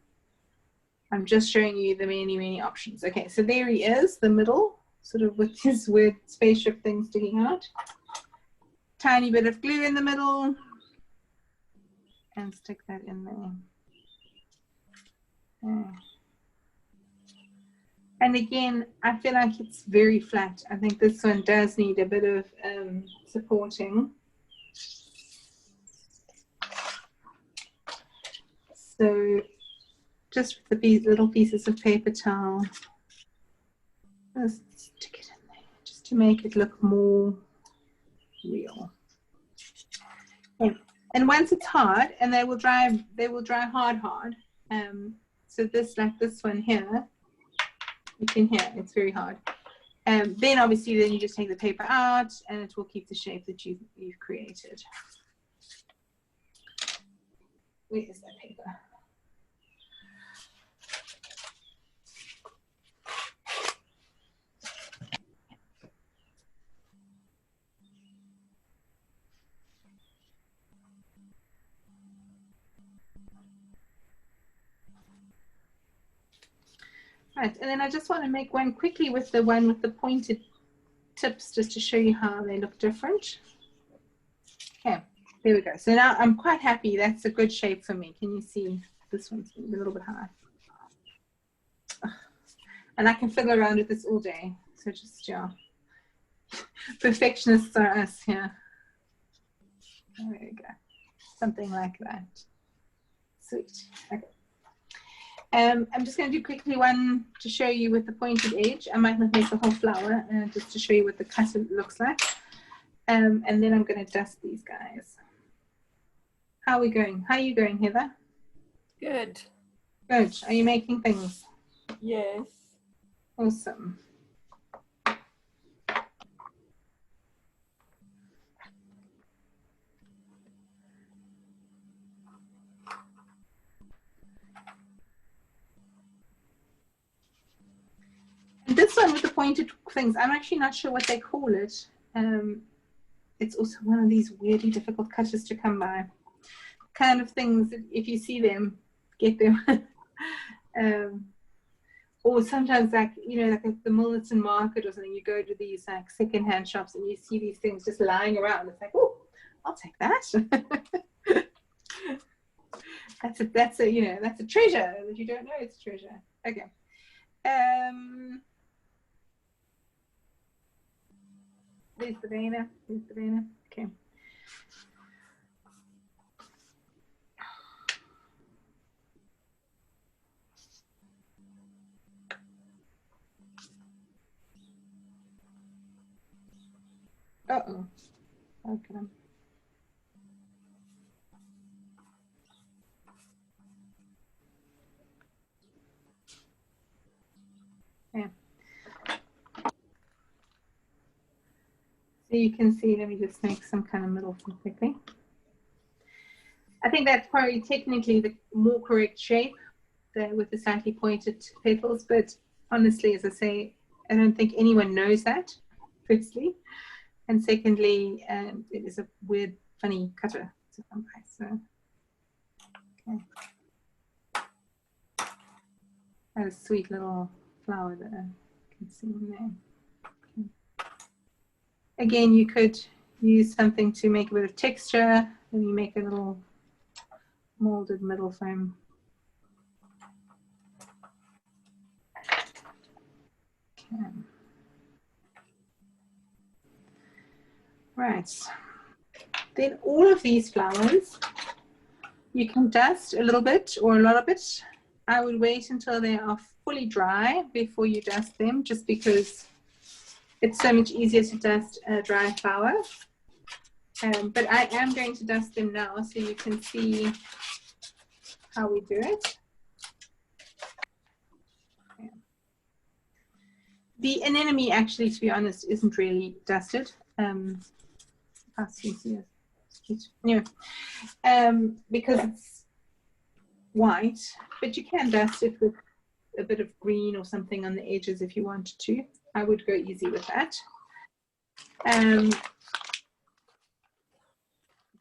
Speaker 1: I'm just showing you the many, many options. Okay, so there he is, the middle, sort of with his weird spaceship thing sticking out. Tiny bit of glue in the middle. And stick that in there. Okay. And again, I feel like it's very flat. I think this one does need a bit of supporting. So just with these little pieces of paper towel, just stick it in there, just to make it look more real. Okay. And once it's hard, and they will dry hard. So this, like this one here, you can hear it's very hard. Then obviously, then you just take the paper out, and it will keep the shape that you've created. Where is that paper? Right, and then I just want to make one quickly with the one with the pointed tips, just to show you how they look different. Okay, There we go. So now I'm quite happy. That's a good shape for me. Can you see? This one's a little bit high. And I can fiddle around with this all day. So just, yeah. Perfectionists are us here. There we go. Something like that. Sweet. Okay. I'm just going to do quickly one to show you with the pointed edge. I might not make the whole flower, just to show you what the cut looks like. And then I'm going to dust these guys. How are we going? How are you going, Heather?
Speaker 2: Good.
Speaker 1: Good. Are you making things?
Speaker 2: Yes.
Speaker 1: Awesome. And this one with the pointed things, I'm actually not sure what they call it. It's also one of these weirdly difficult cutters to come by. Kind of things, if you see them, get them. Or sometimes, like, you know, like at the Milton market or something, you go to these like secondhand shops and you see these things just lying around. It's like, oh, I'll take that. that's a you know, that's a treasure that you don't know it's a treasure. Okay. There's the veiner. There's the veiner. Okay. Uh-oh. Okay. Yeah. So you can see, let me just make some kind of middle thing quickly. I think that's probably technically the more correct shape with the slightly pointed petals, but honestly, as I say, I don't think anyone knows that, firstly. And secondly, it is a weird, funny cutter to come by. So, okay. That is a sweet little flower that I can see in there. Okay. Again, you could use something to make a bit of texture, and you make a little molded middle frame. Okay. Right. Then all of these flowers, you can dust a little bit or a lot of it. I would wait until they are fully dry before you dust them, just because it's so much easier to dust a dry flower. But I am going to dust them now so you can see how we do it. Okay. The anemone, actually, to be honest, isn't really dusted. Yeah. Because it's white, but you can dust it with a bit of green or something on the edges if you wanted to. I would go easy with that.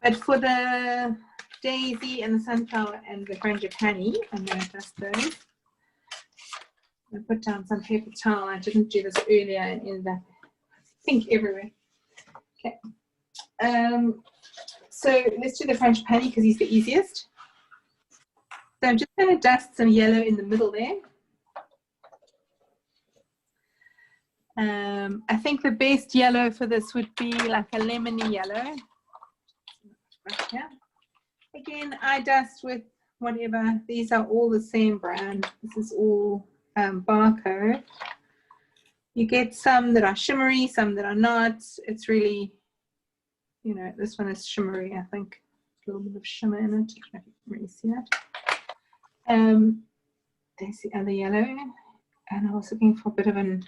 Speaker 1: But for the daisy and the sunflower and the frangipani, I'm going to dust those. I put down some paper towel. I didn't do this earlier and ended up pink everywhere. Okay. So let's do the frangipani because he's the easiest. So I'm just going to dust some yellow in the middle there. I think the best yellow for this would be like a lemony yellow. Right here. Again, I dust with whatever. These are all the same brand. This is all Barco. You get some that are shimmery, some that are not. It's really, you know, this one is shimmery, I think. A little bit of shimmer in it. I don't know if you can really see that. There's the other yellow. And I was looking for a bit of an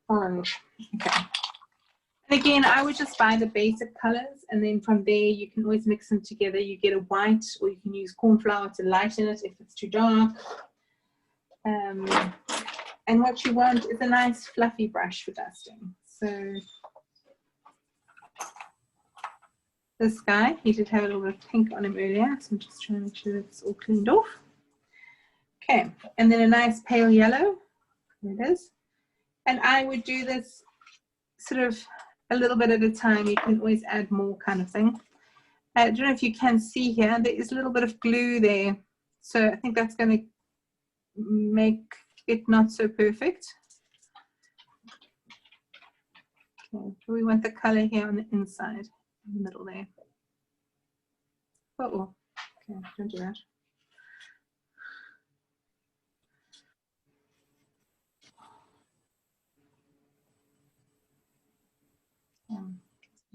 Speaker 1: orange. Okay. And again, I would just buy the basic colors, and then from there you can always mix them together. You get a white, or you can use cornflower to lighten it if it's too dark. And what you want is a nice fluffy brush for dusting. So this guy, he did have a little bit of pink on him earlier, so I'm just trying to make sure it's all cleaned off. Okay, and then a nice pale yellow. There it is. And I would do this sort of a little bit at a time. You can always add more kind of thing. I don't know if you can see here, there is a little bit of glue there. So I think that's going to make it not so perfect. Okay, we want the color here on the inside, in the middle there. Uh-oh, okay, don't do that.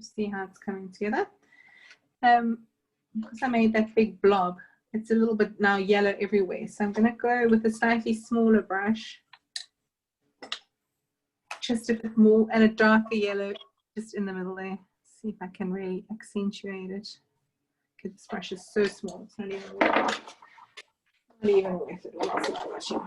Speaker 1: See how it's coming together. Because I made that big blob, it's a little bit now yellow everywhere. So I'm going to go with a slightly smaller brush, just a bit more, and a darker yellow just in the middle there. See if I can really accentuate it. Because this brush is so small, it's not even worth it. Not even worth it. Lots of brushing.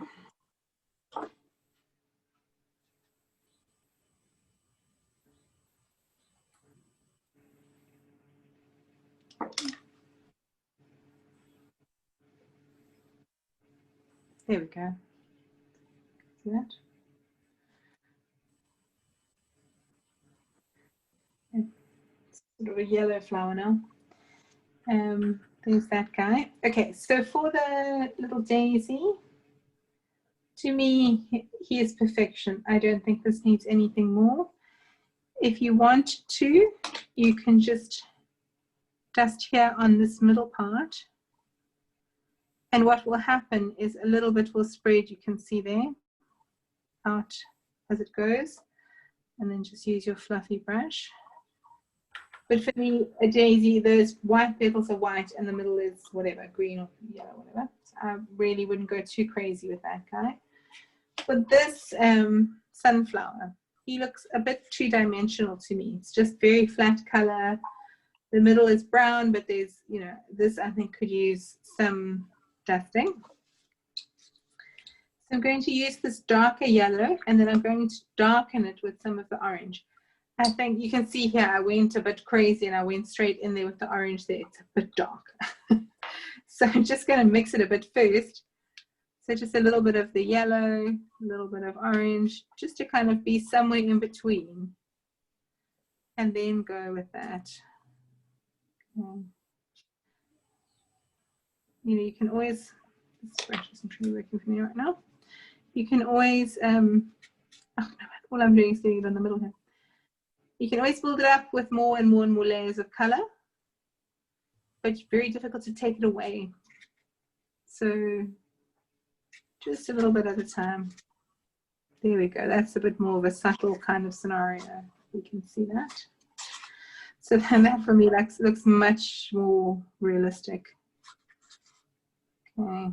Speaker 1: There we go. See that? It's sort of a yellow flower now. There's that guy. Okay, so for the little daisy, to me, he is perfection. I don't think this needs anything more. If you want to, you can just dust here on this middle part. And what will happen is a little bit will spread, you can see there, out as it goes. And then just use your fluffy brush. But for me, a daisy, those white petals are white and the middle is whatever, green or yellow, whatever. So I really wouldn't go too crazy with that guy. But this sunflower, he looks a bit two-dimensional to me. It's just very flat color. The middle is brown, but there's, you know, this I think could use some dusting. So I'm going to use this darker yellow, and then I'm going to darken it with some of the orange. I think you can see here I went a bit crazy and I went straight in there with the orange there. It's a bit dark. So I'm just going to mix it a bit first. So just a little bit of the yellow, a little bit of orange, just to kind of be somewhere in between. And then go with that. You know, you can always, this brush isn't really working for me right now. You can always, oh no, all I'm doing is doing it in the middle here. You can always build it up with more and more and more layers of color, but it's very difficult to take it away. So just a little bit at a time. There we go. That's a bit more of a subtle kind of scenario. You can see that. So then that for me looks much more realistic. Okay.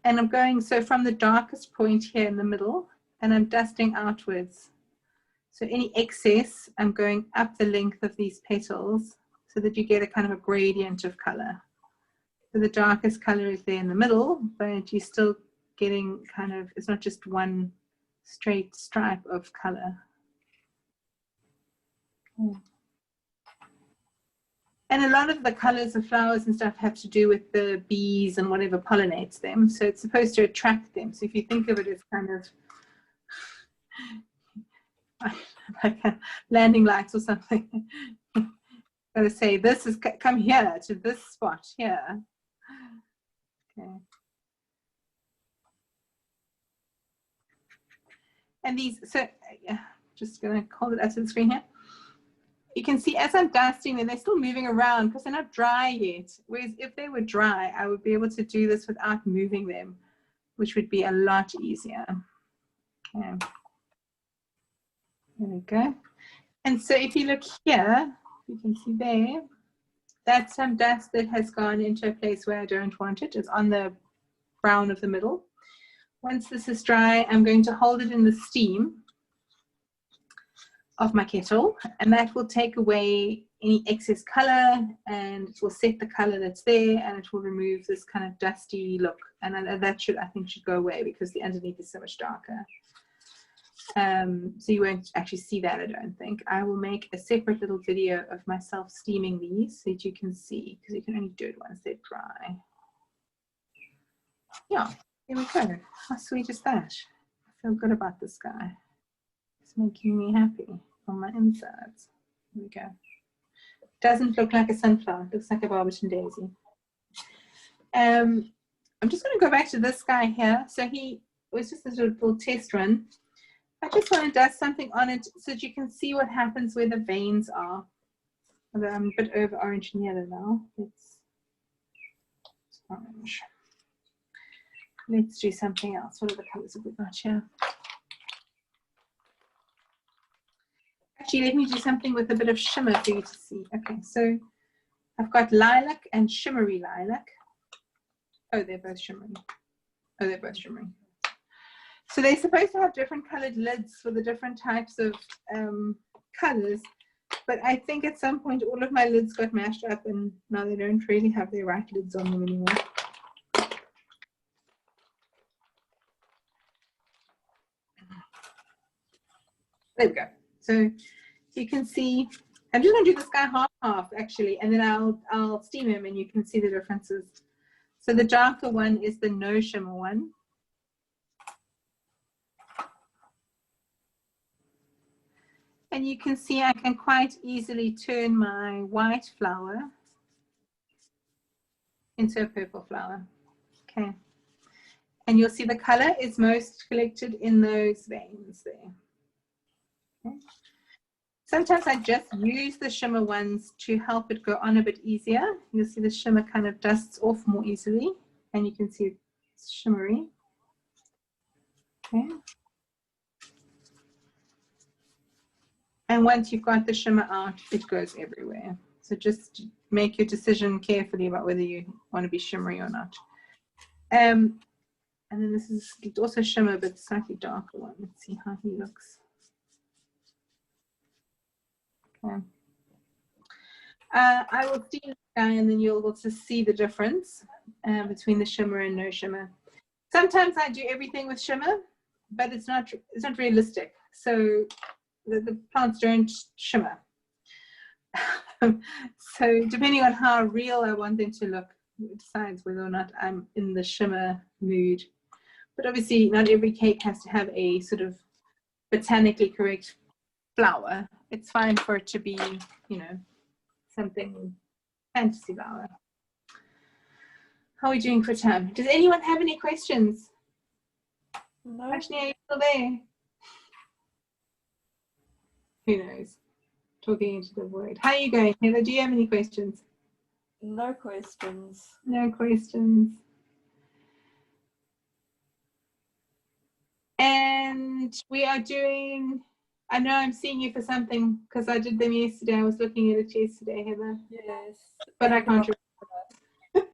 Speaker 1: And I'm going, so from the darkest point here in the middle, and I'm dusting outwards. So any excess, I'm going up the length of these petals so that you get a kind of a gradient of color. So the darkest color is there in the middle, but you're still getting kind of, it's not just one straight stripe of color. Okay. And a lot of the colors of flowers and stuff have to do with the bees and whatever pollinates them. So it's supposed to attract them. So if you think of it as kind of like landing lights or something, got to say this is, come here to this spot here. Okay. And these, so yeah, just gonna hold it up to the screen here. You can see as I'm dusting them, they're still moving around because they're not dry yet. Whereas if they were dry, I would be able to do this without moving them, which would be a lot easier. Okay. There we go. And so if you look here, you can see there, that's some dust that has gone into a place where I don't want it. It's on the brown of the middle. Once this is dry, I'm going to hold it in the steam of my kettle, and that will take away any excess color, and it will set the color that's there, and it will remove this kind of dusty look, and that should, I think, should go away because the underneath is so much darker. So you won't actually see that, I don't think. I will make a separate little video of myself steaming these so that you can see, because you can only do it once they're dry. Yeah, Here we go. How sweet is that? I feel good about this guy. It's making me happy on my insides. Here we go. Doesn't look like a sunflower. It looks like a Barberton daisy. I'm just going to go back to this guy here. So he was just a little test run. I just want to dust something on it so that you can see what happens where the veins are. I'm a bit over orange and yellow now. It's orange. Let's do something else. What are the colors have we got here? Actually, let me do something with a bit of shimmer for you to see. Okay, so I've got lilac and shimmery lilac. Oh, they're both shimmery. Oh, they're both shimmery. So they're supposed to have different colored lids for the different types of colors. But I think at some point all of my lids got mashed up and now they don't really have their right lids on them anymore. There we go. So you can see, I'm just going to do this guy half actually, and then I'll steam him and you can see the differences. So the darker one is the no shimmer one. And you can see I can quite easily turn my white flower into a purple flower. Okay. And you'll see the color is most collected in those veins there. Okay. Sometimes I just use the shimmer ones to help it go on a bit easier. You'll see the shimmer kind of dusts off more easily, and you can see it's shimmery. Okay. And once you've got the shimmer out, it goes everywhere. So just make your decision carefully about whether you want to be shimmery or not. And then this is also shimmer, but slightly darker one. Let's see how he looks. Okay. I will steam this guy and then you'll also see the difference between the shimmer and no shimmer. Sometimes I do everything with shimmer, but it's not realistic. So the plants don't shimmer. So depending on how real I want them to look, it decides whether or not I'm in the shimmer mood. But obviously not every cake has to have a sort of botanically correct flower. It's fine for it to be, you know, something fantasy flower. How are we doing for time? Does anyone have any questions?
Speaker 2: No.
Speaker 1: Actually, are you still there? Who knows? Talking into the void. How are you going, Heather? Do you have any questions?
Speaker 2: No questions.
Speaker 1: No questions. And we are doing, I know I'm seeing you for something because I did them yesterday. I was looking at it yesterday, Heather.
Speaker 2: Yes.
Speaker 1: But I can't remember.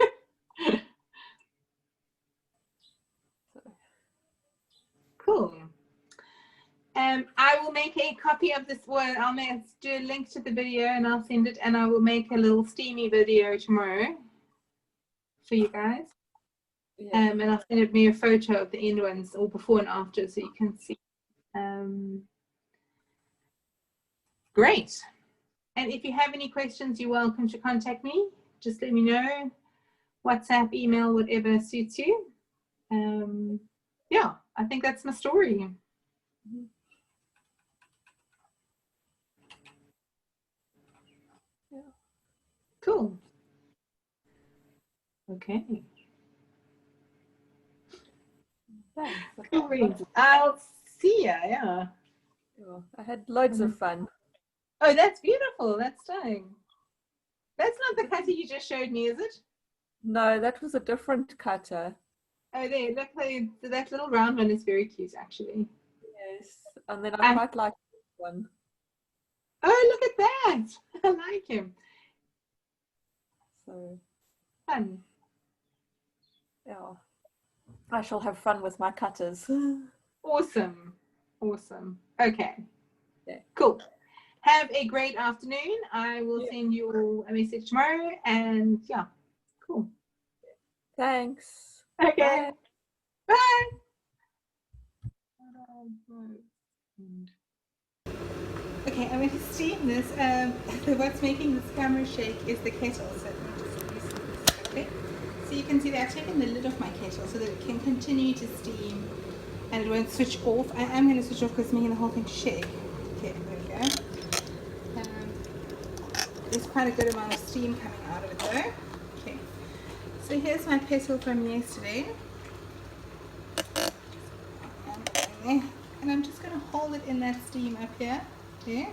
Speaker 1: Cool. I will make a copy of this one. I'll do a link to the video and I'll send it, and I will make a little steamy video tomorrow for you guys. Yeah. And I'll send me a photo of the end ones, or before and after, so you can see. Great. And if you have any questions, you're welcome to contact me. Just let me know. WhatsApp, email, whatever suits you. Yeah, I think that's my story. Yeah. Cool. Okay. Thanks. I'll see ya. Yeah.
Speaker 2: I had loads of fun.
Speaker 1: Oh, that's beautiful. That's stunning. That's not the cutter you just showed me, is it?
Speaker 2: No, that was a different cutter.
Speaker 1: Oh, there. Look, that little round one is very cute, actually.
Speaker 2: Yes, and then I quite like this one.
Speaker 1: Oh, look at that. I like him.
Speaker 2: So
Speaker 1: fun.
Speaker 2: Yeah. I shall have fun with my cutters.
Speaker 1: Awesome. Awesome. Okay.
Speaker 2: Yeah.
Speaker 1: Cool. Have a great afternoon. I will send you all a message tomorrow, and yeah, cool.
Speaker 2: Thanks.
Speaker 1: Okay. Bye. Okay, I'm going to steam this. What's making this camera shake is the kettle. So I'm just using this. Okay. So you can see that I've taken the lid off my kettle so that it can continue to steam and it won't switch off. I am going to switch off because it's making the whole thing shake. Okay, there we go. There's quite a good amount of steam coming out of it though. Okay, so here's my petal from yesterday. And I'm just going to hold it in that steam up here. Okay.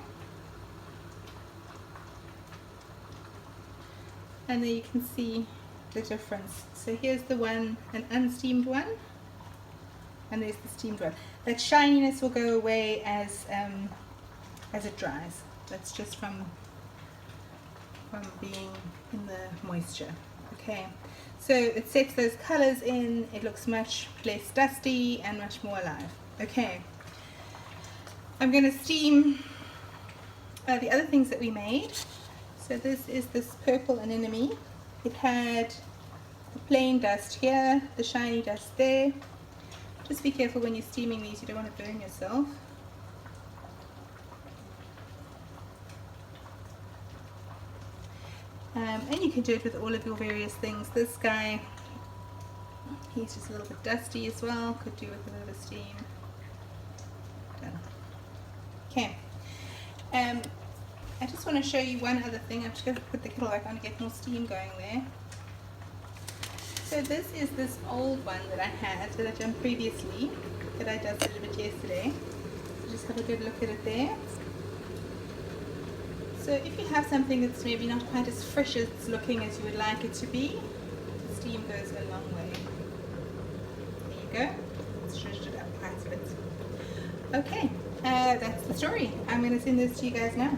Speaker 1: And there you can see the difference. So here's the one, an unsteamed one, and there's the steamed one. That shininess will go away as it dries. That's just from being in the moisture. Okay, so it sets those colors in. It looks much less dusty and much more alive. Okay, I'm going to steam the other things that we made. So this is this purple anemone. It had the plain dust here, the shiny dust there. Just be careful when you're steaming these, you don't want to burn yourself. And you can do it with all of your various things. This guy, he's just a little bit dusty as well, could do with a bit of steam. Done. Okay. I just want to show you one other thing. I'm just going to put the kettle back on to get more steam going there. So this is this old one that I had, that I've done previously, that I dusted a bit yesterday. So just have a good look at it there. So if you have something that's maybe not quite as fresh as looking as you would like it to be, the steam goes a long way. There you go. Let's zhuzh it up quite a bit. Okay, that's the story. I'm going to send this to you guys now.